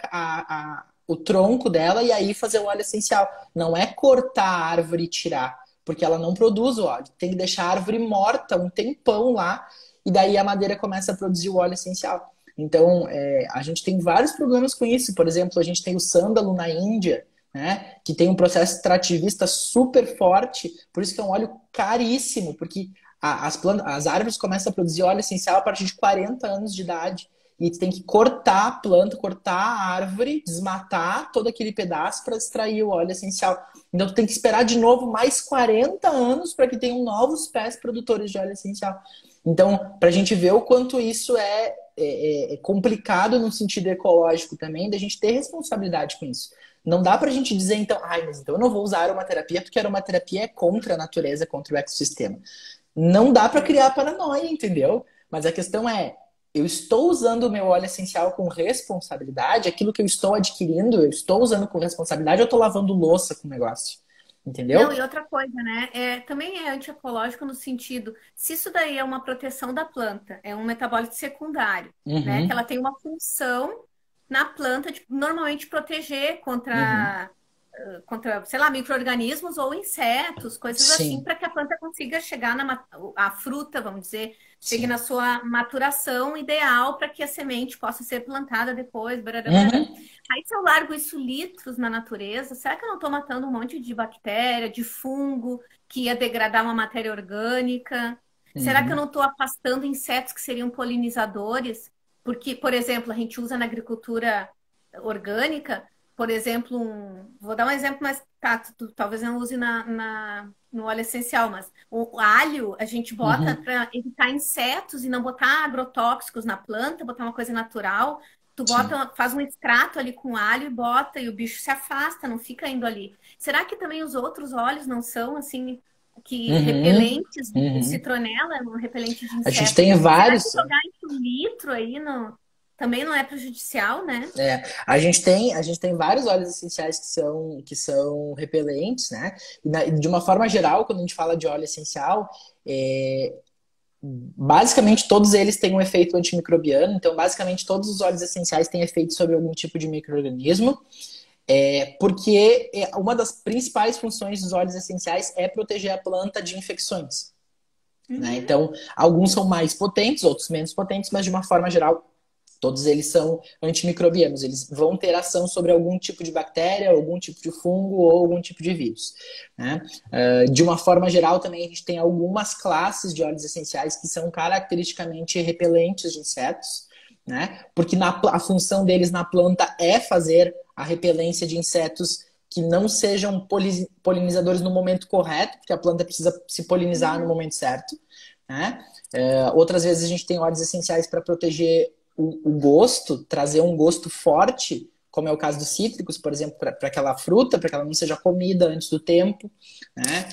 o tronco dela e aí fazer o óleo essencial. Não é cortar a árvore e tirar, porque ela não produz o óleo. Tem que deixar a árvore morta um tempão lá e daí a madeira começa a produzir o óleo essencial. Então, a gente tem vários problemas com isso. Por exemplo, a gente tem o sândalo na Índia, né, que tem um processo extrativista super forte, por isso que é um óleo caríssimo, porque as árvores começam a produzir óleo essencial a partir de 40 anos de idade. E tu tem que cortar a planta, cortar a árvore, desmatar todo aquele pedaço para extrair o óleo essencial. Então tu tem que esperar de novo mais 40 anos para que tenham novos pés produtores de óleo essencial. Então, para a gente ver o quanto isso é complicado no sentido ecológico também, da gente ter responsabilidade com isso. Não dá para a gente dizer, então, mas então eu não vou usar aromaterapia porque a aromaterapia é contra a natureza, contra o ecossistema. Não dá para criar paranoia, entendeu? Mas a questão é, eu estou usando o meu óleo essencial com responsabilidade, aquilo que eu estou adquirindo, eu estou usando com responsabilidade, ou eu estou lavando louça com o negócio, entendeu? Não, e outra coisa, né? Também é antiecológico no sentido, se isso daí é uma proteção da planta, é um metabólito secundário, né? Que Uhum, ela tem uma função na planta de normalmente proteger uhum. contra, sei lá, micro-organismos ou insetos, coisas assim, Sim. para que a planta consiga chegar a fruta, vamos dizer, chegue Sim. na sua maturação ideal para que a semente possa ser plantada depois, barará, barará. Uhum, Aí se eu largo isso litros na natureza, será que eu não estou matando um monte de bactéria, de fungo, que ia degradar uma matéria orgânica? Será que eu uhum, não estou afastando insetos que seriam polinizadores? Porque, por exemplo, a gente usa na agricultura orgânica, por exemplo, vou dar um exemplo mais talvez não use no óleo essencial, mas o alho a gente bota uhum. para evitar insetos e não botar agrotóxicos na planta, botar uma coisa natural. Tu Sim. bota, faz um extrato ali com alho e bota, e o bicho se afasta, não fica indo ali. Será que também os outros óleos não são assim, que Uhum, repelentes? O uhum. citronela é um repelente de A gente inseto. tem Será que vários. jogar isso um litro aí também não é prejudicial, né? A gente tem vários óleos essenciais que são repelentes, né? De uma forma geral, quando a gente fala de óleo essencial, basicamente todos eles têm um efeito antimicrobiano. Então, basicamente todos os óleos essenciais têm efeito sobre algum tipo de micro-organismo. Porque uma das principais funções dos óleos essenciais é proteger a planta de infecções, né? Uhum. Então, alguns são mais potentes, outros menos potentes, mas de uma forma geral, todos eles são antimicrobianos. Eles vão ter ação sobre algum tipo de bactéria, algum tipo de fungo ou algum tipo de vírus, né? De uma forma geral, também a gente tem algumas classes de óleos essenciais que são caracteristicamente repelentes de insetos, né? Porque a função deles na planta é fazer a repelência de insetos que não sejam polinizadores no momento correto, porque a planta precisa se polinizar no Uhum. momento certo, né? Outras vezes a gente tem óleos essenciais para proteger o gosto, trazer um gosto forte, como é o caso dos cítricos, por exemplo, para aquela fruta, para que ela não seja comida antes do tempo, né?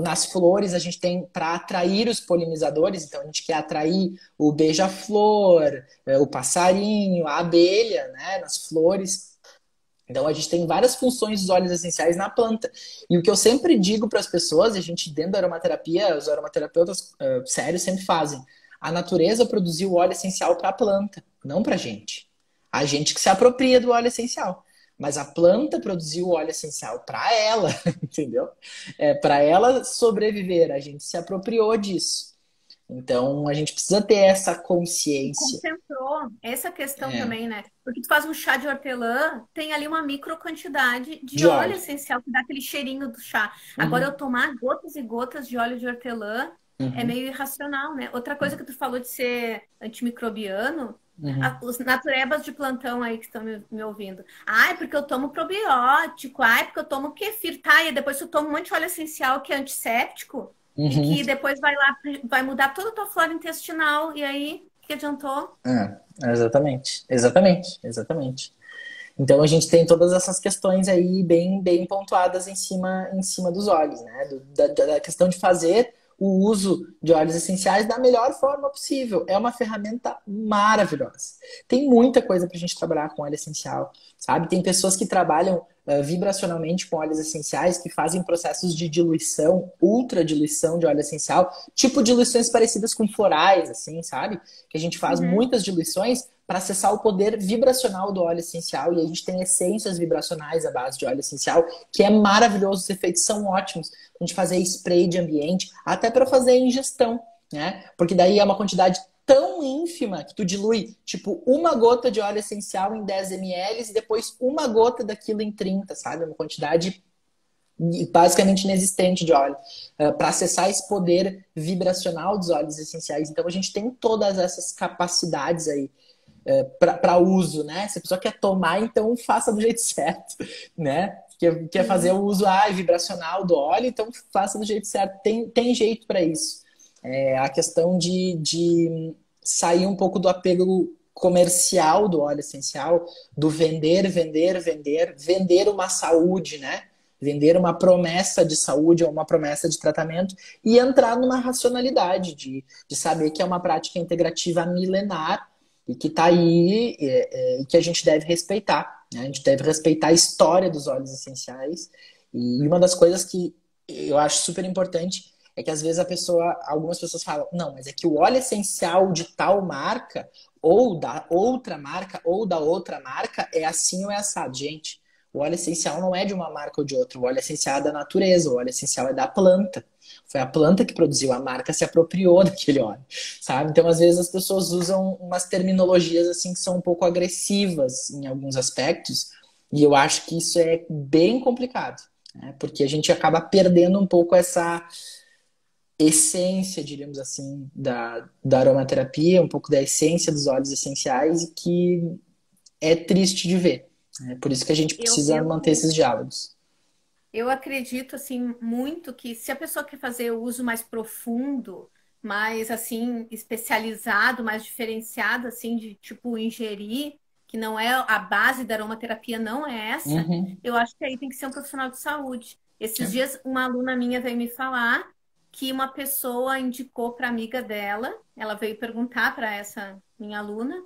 Nas flores a gente tem para atrair os polinizadores, então a gente quer atrair o beija-flor, o passarinho, a abelha, né? Nas flores. Então a gente tem várias funções dos óleos essenciais na planta. E o que eu sempre digo para as pessoas, e a gente dentro da aromaterapia, os aromaterapeutas sérios sempre fazem, a natureza produziu o óleo essencial para a planta, não para a gente. A gente que se apropria do óleo essencial. Mas a planta produziu o óleo essencial para ela, entendeu? Para ela sobreviver. A gente se apropriou disso. Então a gente precisa ter essa E consciência. concentrou essa questão É, também, né? Porque tu faz um chá de hortelã, tem ali uma micro quantidade de de óleo óleo. essencial que dá aquele cheirinho do chá. Agora, eu Uhum, tomar gotas e gotas de óleo de hortelã é uhum, meio irracional, né? Outra coisa que tu falou de ser antimicrobiano, uhum, os naturebas de plantão aí que estão me ouvindo. Ai, porque eu tomo probiótico, ai, porque eu tomo kefir, tá? E depois tu toma um monte de óleo essencial que é antisséptico e uhum. que depois vai lá, vai mudar toda a tua flora intestinal. E aí, o que adiantou? Exatamente, exatamente, exatamente. Então a gente tem todas essas questões aí bem, bem pontuadas em cima dos óleos, né? Da questão de fazer o uso de óleos essenciais da melhor forma possível. É uma ferramenta maravilhosa. Tem muita coisa para a gente trabalhar com óleo essencial, sabe? Tem pessoas que trabalham vibracionalmente com óleos essenciais, que fazem processos de diluição, ultra diluição de óleo essencial, tipo diluições parecidas com florais, assim, sabe? Que a gente faz Uhum. muitas diluições para acessar o poder vibracional do óleo essencial. E a gente tem essências vibracionais à base de óleo essencial, que é maravilhoso, os efeitos são ótimos. A gente fazer spray de ambiente, até para fazer ingestão, né? Porque daí é uma quantidade tão ínfima que tu dilui, tipo, uma gota de óleo essencial em 10 ml e depois uma gota daquilo em 30, sabe? Uma quantidade basicamente inexistente de óleo, para acessar esse poder vibracional dos óleos essenciais. Então a gente tem todas essas capacidades aí para uso, né? Se a pessoa quer tomar, então faça do jeito certo, né? Quer fazer o uso vibracional do óleo, então faça do jeito certo. Tem jeito para isso. A questão de sair um pouco do apego comercial do óleo essencial, do vender, vender, vender, vender uma saúde, né? Vender uma promessa de saúde ou uma promessa de tratamento e entrar numa racionalidade de saber que é uma prática integrativa milenar e que está aí e que a gente deve respeitar, né? A gente deve respeitar a história dos óleos essenciais. E uma das coisas que eu acho super importante é que às vezes algumas pessoas falam, não, mas é que o óleo essencial de tal marca, ou da outra marca, ou da outra marca, é assim ou é assado. Gente, o óleo essencial não é de uma marca ou de outra. O óleo essencial é da natureza, o óleo essencial é da planta. Foi a planta que produziu, a marca se apropriou daquele óleo, sabe? Então, às vezes, as pessoas usam umas terminologias assim que são um pouco agressivas em alguns aspectos, e eu acho que isso é bem complicado, né? Porque a gente acaba perdendo um pouco essa essência, diríamos assim, da aromaterapia, um pouco da essência dos óleos essenciais, e que é triste de ver. É por isso que a gente Eu, precisa manter eu, esses diálogos. eu acredito, assim, muito que se a pessoa quer fazer o uso mais profundo, mais, assim, especializado, mais diferenciado, assim, de, tipo, ingerir, que não é a base da aromaterapia, não é essa, Uhum. eu acho que aí tem que ser um profissional de saúde. Esses É. dias, uma aluna minha veio me falar que uma pessoa indicou para amiga dela, ela veio perguntar para essa minha aluna,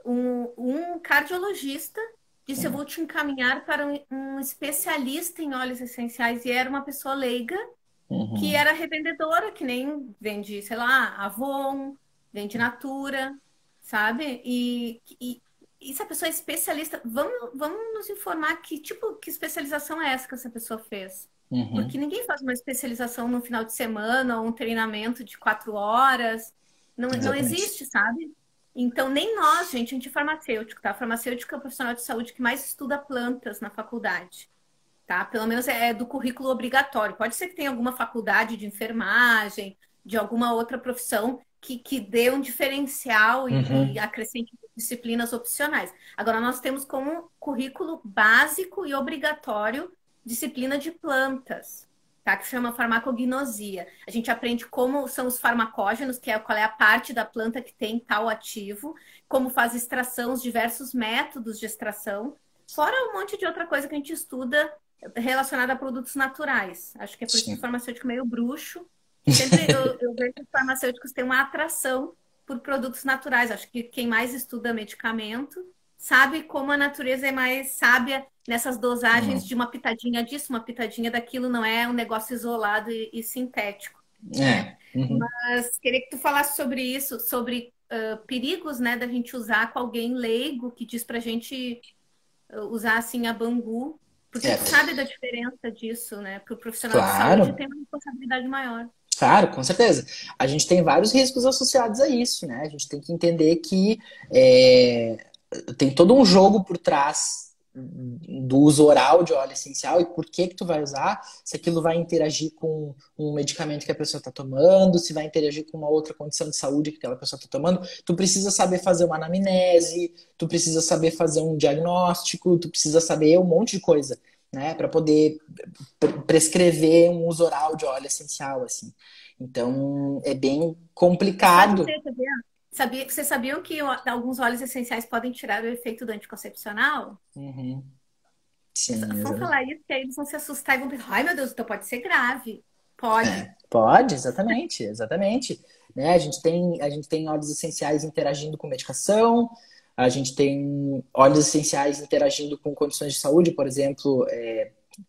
um cardiologista disse: eu vou te encaminhar para um especialista em óleos essenciais. E era uma pessoa leiga que Uhum. era revendedora, que nem vende, sei lá, Avon, vende Natura, sabe? E se a pessoa é especialista, vamos nos informar que especialização é essa que essa pessoa fez. Porque Uhum. ninguém faz uma especialização no final de semana ou um treinamento de 4 horas. Não Exatamente. existe, sabe? Então, nem nós, gente, a gente é farmacêutico, tá? Farmacêutico é o profissional de saúde que mais estuda plantas na faculdade, tá? Pelo menos é do currículo obrigatório. Pode ser que tenha alguma faculdade de enfermagem, de alguma outra profissão que dê um diferencial e Uhum. acrescente disciplinas opcionais. Agora, nós temos como currículo básico e obrigatório disciplina de plantas, tá? Que chama farmacognosia. A gente aprende como são os farmacógenos, que é qual é a parte da planta que tem tal ativo, como faz extração, os diversos métodos de extração, fora um monte de outra coisa que a gente estuda relacionada a produtos naturais. Acho que é por isso que o Sim. farmacêutico é meio bruxo. E sempre eu vejo que os farmacêuticos têm uma atração por produtos naturais. Acho que quem mais estuda medicamento sabe como a natureza é mais sábia nessas dosagens Uhum. de uma pitadinha disso, uma pitadinha daquilo, não é um negócio isolado e sintético, né? É. Uhum. Mas queria que tu falasse sobre isso, sobre perigos, né, da gente usar com alguém leigo que diz pra gente usar assim a Bangu, porque É. tu sabe da diferença disso, né? Para o profissional de saúde Claro. tem uma responsabilidade maior. Claro, com certeza. A gente tem vários riscos associados a isso, né? A gente tem que entender que é, tem todo um jogo por trás do uso oral de óleo essencial e por que tu vai usar, se aquilo vai interagir com um medicamento que a pessoa está tomando, se vai interagir com uma outra condição de saúde que aquela pessoa está tomando. Tu precisa saber fazer uma anamnese, tu precisa saber fazer um diagnóstico, tu precisa saber um monte de coisa, né, para poder prescrever um uso oral de óleo essencial, assim. Então, é bem Isso pode complicado. ser, sabia? Vocês sabiam que alguns óleos essenciais podem tirar o efeito do anticoncepcional? Uhum. Sim, Vamos exatamente. falar isso, que aí eles vão se assustar e vão pensar, ai meu Deus, então pode ser grave. Pode. É, pode, exatamente, exatamente. Né? A gente tem óleos essenciais interagindo com medicação, a gente tem óleos essenciais interagindo com condições de saúde, por exemplo,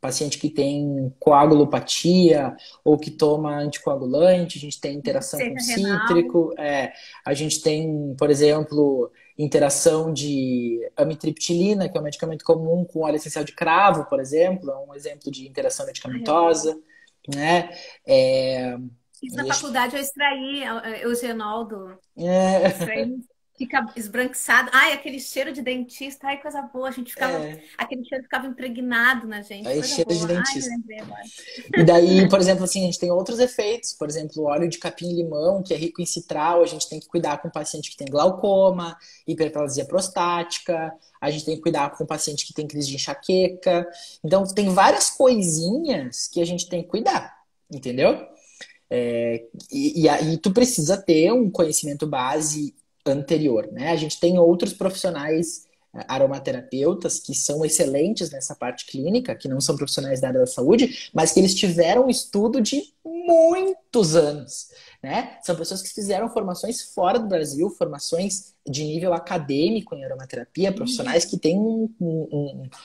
paciente que tem coagulopatia ou que toma anticoagulante, a gente tem interação com Seja renal. cítrico, a gente tem, por exemplo, interação de amitriptilina, que é um medicamento comum com óleo essencial de cravo, por exemplo, é um exemplo de interação Ai, adoro. medicamentosa, né? É, Fiz na faculdade, eu extraí eugenol É, extraí, fica esbranquiçado. Ai, aquele cheiro de dentista, ai, coisa boa. A gente ficava, é, aquele cheiro ficava impregnado na gente, aí coisa cheiro de boa. Ai, me dentista. lembrei agora. E daí, por exemplo, assim, a gente tem outros efeitos, por exemplo, o óleo de capim-limão, que é rico em citral, a gente tem que cuidar com o paciente que tem glaucoma, hiperplasia prostática, a gente tem que cuidar com o paciente que tem crise de enxaqueca. Então, tem várias coisinhas que a gente tem que cuidar, entendeu? E aí tu precisa ter um conhecimento base anterior, né? A gente tem outros profissionais aromaterapeutas que são excelentes nessa parte clínica, que não são profissionais da área da saúde, mas que eles tiveram um estudo de muitos anos, né? São pessoas que fizeram formações fora do Brasil, formações de nível acadêmico em aromaterapia, profissionais que têm um,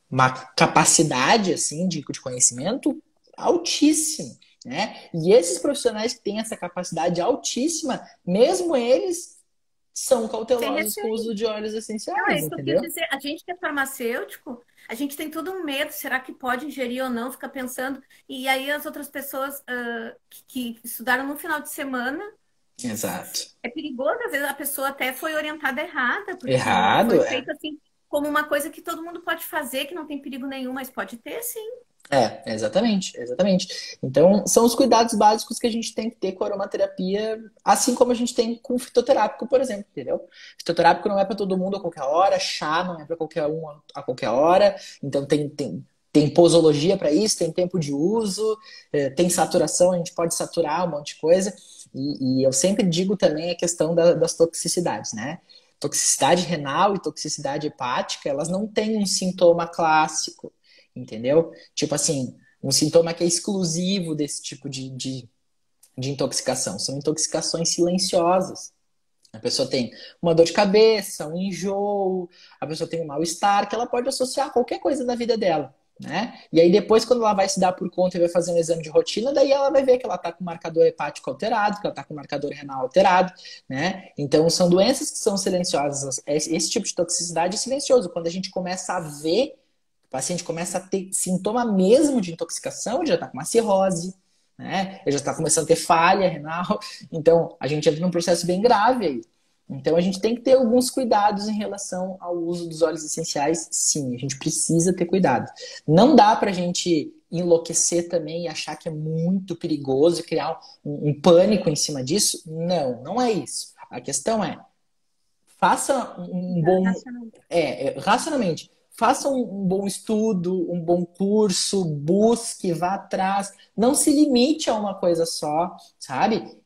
uma capacidade assim de conhecimento altíssima, né? E esses profissionais que têm essa capacidade altíssima, mesmo eles são Sem cautelosos com o receio. uso de óleos Não, é essenciais, isso que eu quis entendeu? dizer. A gente que é farmacêutico, a gente tem todo um medo. Será que pode ingerir ou não? Fica pensando. E aí as outras pessoas que estudaram no final de semana, Exato. é perigoso. Às vezes a pessoa até foi orientada errada, porque Errado, foi é. feito assim, como uma coisa que todo mundo pode fazer, que não tem perigo nenhum, mas pode ter, sim. Exatamente, exatamente. Então, são os cuidados básicos que a gente tem que ter com a aromaterapia, assim como a gente tem com o fitoterápico, por exemplo, entendeu? Fitoterápico não é para todo mundo a qualquer hora, chá não é para qualquer um a qualquer hora, então tem posologia para isso, tem tempo de uso, tem saturação, a gente pode saturar um monte de coisa, e eu sempre digo também a questão das toxicidades, né? Toxicidade renal e toxicidade hepática, elas não têm um sintoma clássico, entendeu? Tipo assim, um sintoma que é exclusivo desse tipo de intoxicação. São intoxicações silenciosas. A pessoa tem uma dor de cabeça, um enjoo, a pessoa tem um mal-estar que ela pode associar a qualquer coisa da vida dela, né? E aí depois, quando ela vai se dar por conta e vai fazer um exame de rotina, daí ela vai ver que ela tá com o marcador hepático alterado, que ela tá com o marcador renal alterado, né? Então são doenças que são silenciosas. Esse tipo de toxicidade é silencioso. Quando a gente começa a ver, o paciente começa a ter sintoma mesmo de intoxicação, ele já está com uma cirrose, né? Ele já está começando a ter falha renal. Então, a gente entra num processo bem grave aí. Então, a gente tem que ter alguns cuidados em relação ao uso dos óleos essenciais. Sim, a gente precisa ter cuidado. Não dá para a gente enlouquecer também e achar que é muito perigoso e criar um pânico em cima disso. Não, não é isso. A questão é, faça um bom. Racionalmente. Faça um bom estudo, um bom curso, busque, vá atrás. Não se limite a uma coisa só, sabe?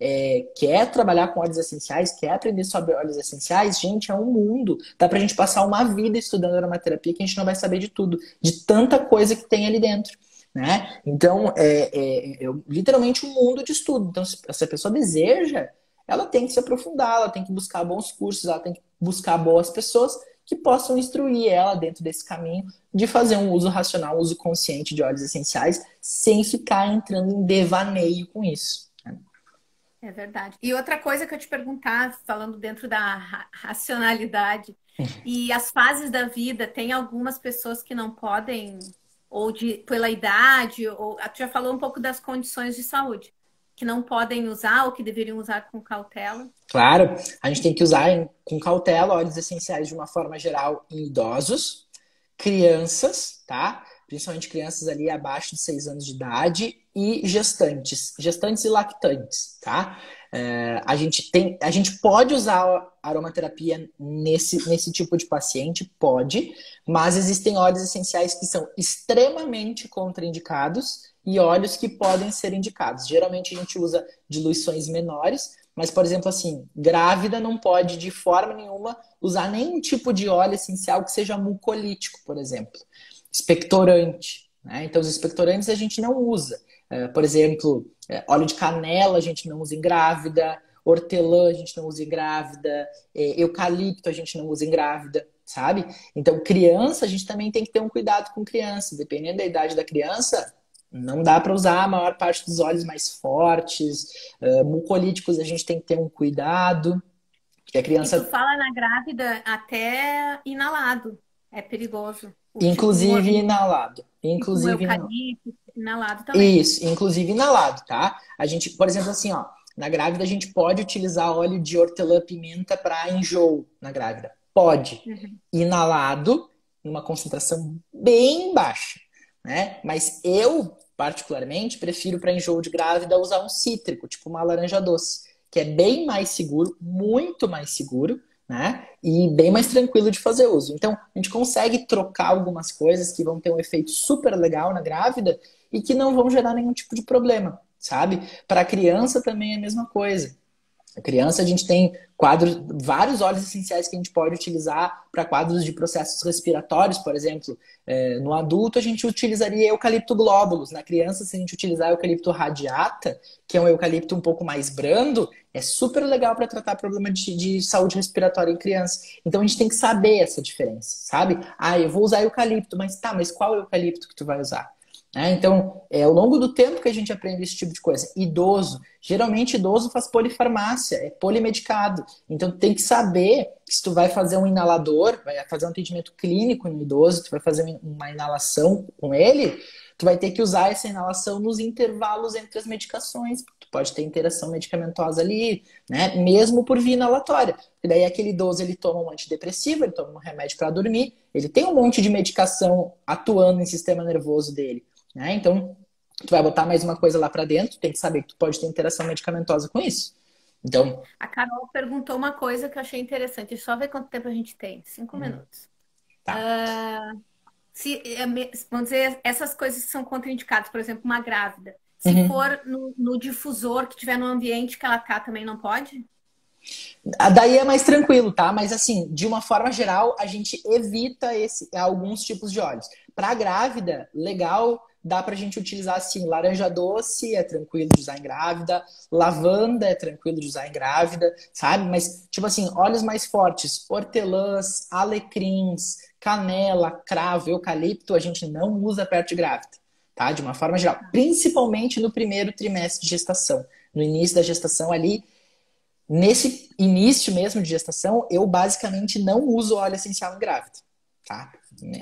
Quer trabalhar com óleos essenciais, quer aprender sobre óleos essenciais? Gente, é um mundo. Dá pra gente passar uma vida estudando aromaterapia que a gente não vai saber de tudo, de tanta coisa que tem ali dentro. Né? Então, literalmente um mundo de estudo. Então, se a pessoa deseja, ela tem que se aprofundar, ela tem que buscar bons cursos, ela tem que buscar boas pessoas que possam instruir ela dentro desse caminho de fazer um uso racional, um uso consciente de óleos essenciais, sem ficar entrando em devaneio com isso. É verdade. E outra coisa que eu te perguntar, falando dentro da racionalidade, e as fases da vida, tem algumas pessoas que não podem, ou pela idade, ou tu já falou um pouco das condições de saúde, que não podem usar ou que deveriam usar com cautela. Claro, a gente tem que usar com cautela óleos essenciais de uma forma geral em idosos, crianças, tá? Principalmente crianças ali abaixo de 6 anos de idade e gestantes e lactantes, tá? A gente pode usar a aromaterapia nesse tipo de paciente, pode, mas existem óleos essenciais que são extremamente contraindicados e óleos que podem ser indicados. Geralmente a gente usa diluições menores, mas, por exemplo, assim, grávida não pode de forma nenhuma usar nenhum tipo de óleo essencial que seja mucolítico, por exemplo. Expectorante, né? Então, os expectorantes a gente não usa. Por exemplo, óleo de canela a gente não usa em grávida, hortelã a gente não usa em grávida, eucalipto a gente não usa em grávida, sabe? Então, criança, a gente também tem que ter um cuidado com criança. Dependendo da idade da criança, não dá para usar a maior parte dos óleos mais fortes. Mucolíticos a gente tem que ter um cuidado, porque a E tu criança. fala na grávida até inalado, é perigoso. O tipo Inclusive inalado. tipo um Inclusive inalado. eucalipto inalado também. Isso, inclusive inalado, tá? A gente, por exemplo, assim, ó, na grávida a gente pode utilizar óleo de hortelã-pimenta para enjoo na grávida. Pode. Uhum. Inalado, numa concentração bem baixa, né? Mas eu, particularmente, prefiro para enjoo de grávida usar um cítrico, tipo uma laranja doce, que é bem mais seguro, muito mais seguro, né? E bem mais tranquilo de fazer uso. Então, a gente consegue trocar algumas coisas que vão ter um efeito super legal na grávida e que não vão gerar nenhum tipo de problema, sabe? Para a criança também é a mesma coisa. A criança, a gente tem quadros, vários óleos essenciais que a gente pode utilizar para quadros de processos respiratórios, por exemplo. No adulto, a gente utilizaria eucalipto glóbulos. Na criança, se a gente utilizar eucalipto radiata, que é um eucalipto um pouco mais brando, é super legal para tratar problema de saúde respiratória em criança. Então, a gente tem que saber essa diferença, sabe? Ah, eu vou usar eucalipto, mas tá, mas qual eucalipto que tu vai usar? Então, ao longo do tempo que a gente aprende esse tipo de coisa. Idoso, geralmente idoso faz polifarmácia, é polimedicado. Então, tu tem que saber que se tu vai fazer um inalador, vai fazer um atendimento clínico no idoso, tu vai fazer uma inalação com ele, tu vai ter que usar essa inalação nos intervalos entre as medicações. Tu pode ter interação medicamentosa ali, né? Mesmo por via inalatória. E daí aquele idoso, ele toma um antidepressivo, ele toma um remédio para dormir, ele tem um monte de medicação atuando no sistema nervoso dele. Então, tu vai botar mais uma coisa lá pra dentro, tem que saber que tu pode ter interação medicamentosa com isso. Então, A Carol perguntou uma coisa que eu achei interessante. Deixa eu só ver quanto tempo a gente tem. 5 minutos. tá. Vamos dizer, essas coisas que são contraindicadas, por exemplo, uma grávida. Se Uhum. for no difusor que tiver no ambiente que ela tá, também não pode? Daí é mais tranquilo, tá? Mas assim, de uma forma geral, a gente evita alguns tipos de óleos. Pra grávida, legal, dá pra gente utilizar assim, laranja doce é tranquilo de usar em grávida, lavanda é tranquilo de usar em grávida, sabe? Mas, tipo assim, óleos mais fortes, hortelãs, alecrins, canela, cravo, eucalipto, a gente não usa perto de grávida, tá? De uma forma geral. Principalmente no primeiro trimestre de gestação. No início da gestação ali, nesse início mesmo de gestação, eu basicamente não uso óleo essencial em grávida, tá?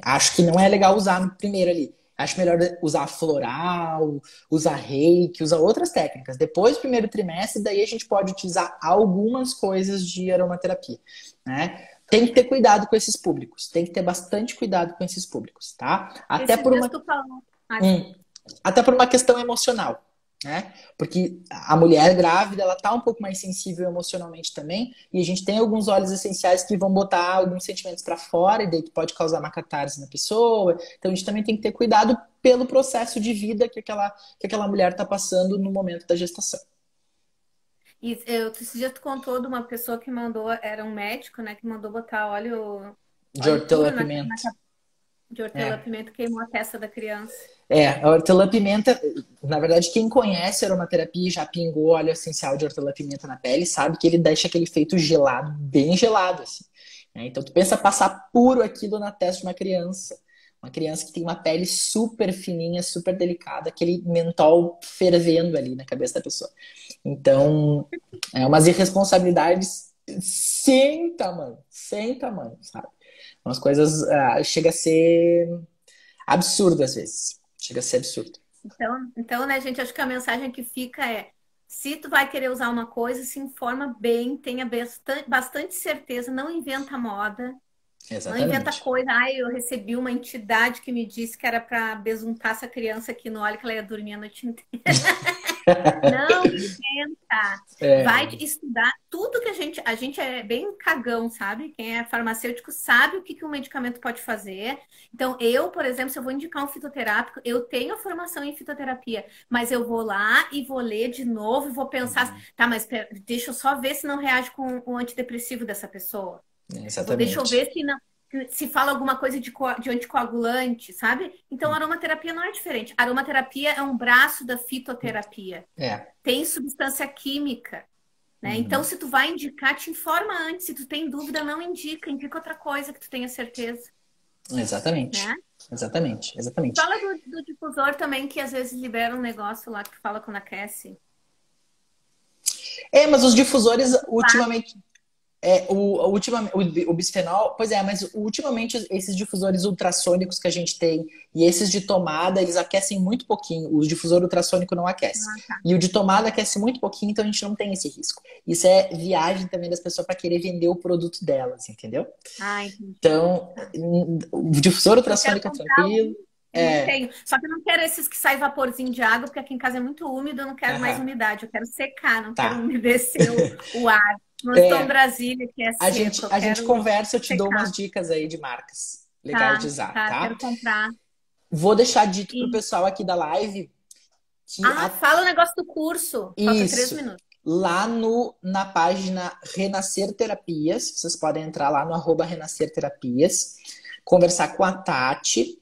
Acho que não é legal usar no primeiro ali. Acho melhor usar floral, usar reiki, usar outras técnicas. Depois do primeiro trimestre, daí a gente pode utilizar algumas coisas de aromaterapia, né? Tem que ter cuidado com esses públicos. Tem que ter bastante cuidado com esses públicos, tá? Esses dias tu falou. Desculpa. Até por uma questão emocional, né? Porque a mulher grávida, ela tá um pouco mais sensível emocionalmente também, e a gente tem alguns óleos essenciais que vão botar alguns sentimentos para fora, e daí que pode causar uma catarse na pessoa. Então a gente também tem que ter cuidado pelo processo de vida que aquela mulher tá passando no momento da gestação. E esse dia tu contou de uma pessoa que mandou, era um médico, né, que mandou botar De óleo puro hortelã-pimenta. de É. hortelã-pimenta, queimou a testa da criança. A hortelã-pimenta, na verdade, quem conhece aromaterapia e já pingou óleo essencial de hortelã-pimenta na pele, sabe que ele deixa aquele efeito gelado, bem gelado, assim. Então, tu pensa passar puro aquilo na testa de uma criança que tem uma pele super fininha, super delicada, aquele mentol fervendo ali na cabeça da pessoa. Então, é umas irresponsabilidades sem tamanho, sabe? Umas coisas, chega a ser absurdo às vezes. Chega a ser absurdo. Então, né, gente, acho que a mensagem que fica é: se tu vai querer usar uma coisa, se informa bem, tenha bastante certeza, não inventa moda, não inventa Exatamente. coisa. Ai, eu recebi uma entidade que me disse que era para besuntar essa criança aqui no óleo, que ela ia dormir a noite inteira. Não inventa. Vai É, estudar tudo que a gente é bem cagão, sabe? Quem é farmacêutico sabe o que que um medicamento pode fazer. Então, eu, por exemplo, se eu vou indicar um fitoterápico, eu tenho formação em fitoterapia, mas eu vou lá e vou ler de novo e vou pensar, tá, mas deixa eu só ver se não reage com o antidepressivo dessa pessoa. Deixa eu exatamente. ver se fala alguma coisa de anticoagulante, sabe? Então, a aromaterapia não é diferente. A aromaterapia é um braço da fitoterapia. É. Tem substância química, né? Então, Uhum. se tu vai indicar, te informa antes. Se tu tem dúvida, não indica. Indica outra coisa que tu tenha certeza, né? Exatamente. Exatamente. Exatamente. Fala do difusor também, que às vezes libera um negócio lá que tu fala quando aquece. Mas os difusores, ultimamente. O bisfenol, pois é, mas ultimamente esses difusores ultrassônicos que a gente tem e esses de tomada, eles aquecem muito pouquinho. O difusor ultrassônico não aquece. Ah, tá. E o de tomada aquece muito pouquinho, então a gente não tem esse risco. Isso é viagem também das pessoas para querer vender o produto delas, entendeu? Ah, entendi. Então, Tá. o difusor Eu quero ultrassônico é comprar tranquilo. e É, tenho. Só que eu não quero esses que saem vaporzinho de água, porque aqui em casa é muito úmido, eu não quero mais aham, umidade. Eu quero secar, não quero tá. umedecer o ar. Não estou em É, Brasília, que é seco, eu a gente quero conversa, eu te dou secar. umas dicas aí de marcas legais de Tá, usar, tá, tá? quero comprar. Vou deixar dito pro E, pessoal aqui da live que ah, fala o negócio do curso. Falta 3 minutos. lá no, na página Renascer Terapias, vocês podem entrar lá no @Renascer Terapias, conversar com a Tati,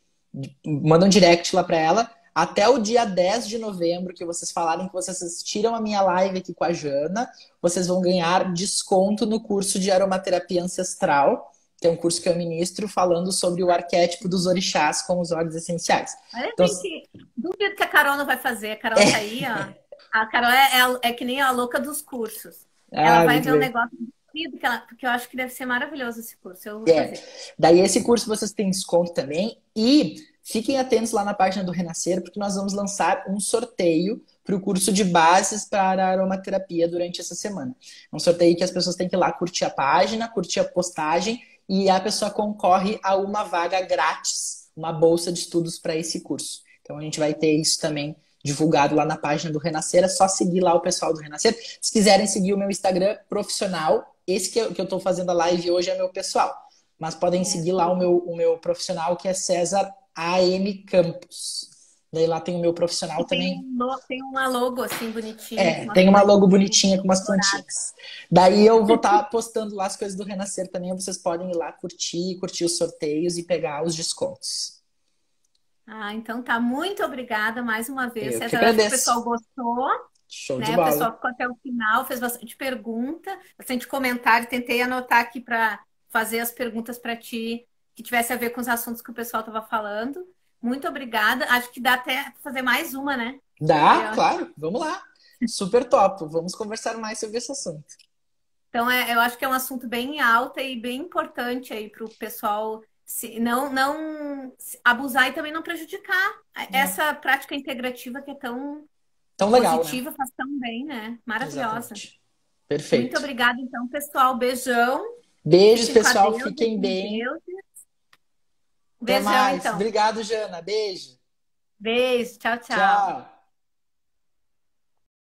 manda um direct lá para ela, até o dia 10 de novembro, que vocês falarem que vocês assistiram a minha live aqui com a Jana, vocês vão ganhar desconto no curso de aromaterapia ancestral, que é um curso que eu ministro falando sobre o arquétipo dos orixás com os óleos essenciais. Olha, Então, gente, duvido que a Carol não vai fazer. A Carol tá aí, ó. A Carol é que nem a louca dos cursos. Ela vai muito ver o bem. negócio do que porque eu acho que deve ser maravilhoso esse curso. Eu vou É. fazer. Daí esse curso vocês têm desconto também. E fiquem atentos lá na página do Renascer, porque nós vamos lançar um sorteio para o curso de bases para a aromaterapia durante essa semana. É um sorteio que as pessoas têm que ir lá curtir a página, curtir a postagem, e a pessoa concorre a uma vaga grátis, uma bolsa de estudos para esse curso. Então a gente vai ter isso também divulgado lá na página do Renascer. É só seguir lá o pessoal do Renascer. Se quiserem seguir o meu Instagram profissional, esse que eu estou fazendo a live hoje é meu pessoal. Mas podem seguir lá o meu profissional, que é César AM Campos. Daí lá tem o meu profissional E também. tem uma logo assim bonitinha, com umas Tem uma logo plantinhas bonitinha com umas douradas. plantinhas. Daí eu vou estar postando lá as coisas do Renascer também. Vocês podem ir lá curtir os sorteios e pegar os descontos. Ah, então tá. Muito obrigada mais uma vez, Eu que César. Eu acho que o agradeço. pessoal gostou, Show de né? O bola. pessoal ficou até o final, fez bastante pergunta, bastante comentário. Tentei anotar aqui para fazer as perguntas para ti que tivesse a ver com os assuntos que o pessoal estava falando. Muito obrigada. Acho que dá até pra fazer mais uma, né? Dá, Seria ótimo. claro. Vamos lá. Super top. Vamos conversar mais sobre esse assunto. Então, eu acho que é um assunto bem alto e bem importante aí para o pessoal não abusar e também não prejudicar É. essa prática integrativa que é tão Tão legal, né? positiva, faz tão bem, né? Maravilhosa. Exatamente. Muito Perfeito. obrigada, então, pessoal. Beijão. Beijos, Fiquem com a pessoal. Deus e Fiquem com bem. Deus. Até Beijão, mais. então. Obrigado, Jana. Beijo. Beijo. Tchau, tchau. Tchau.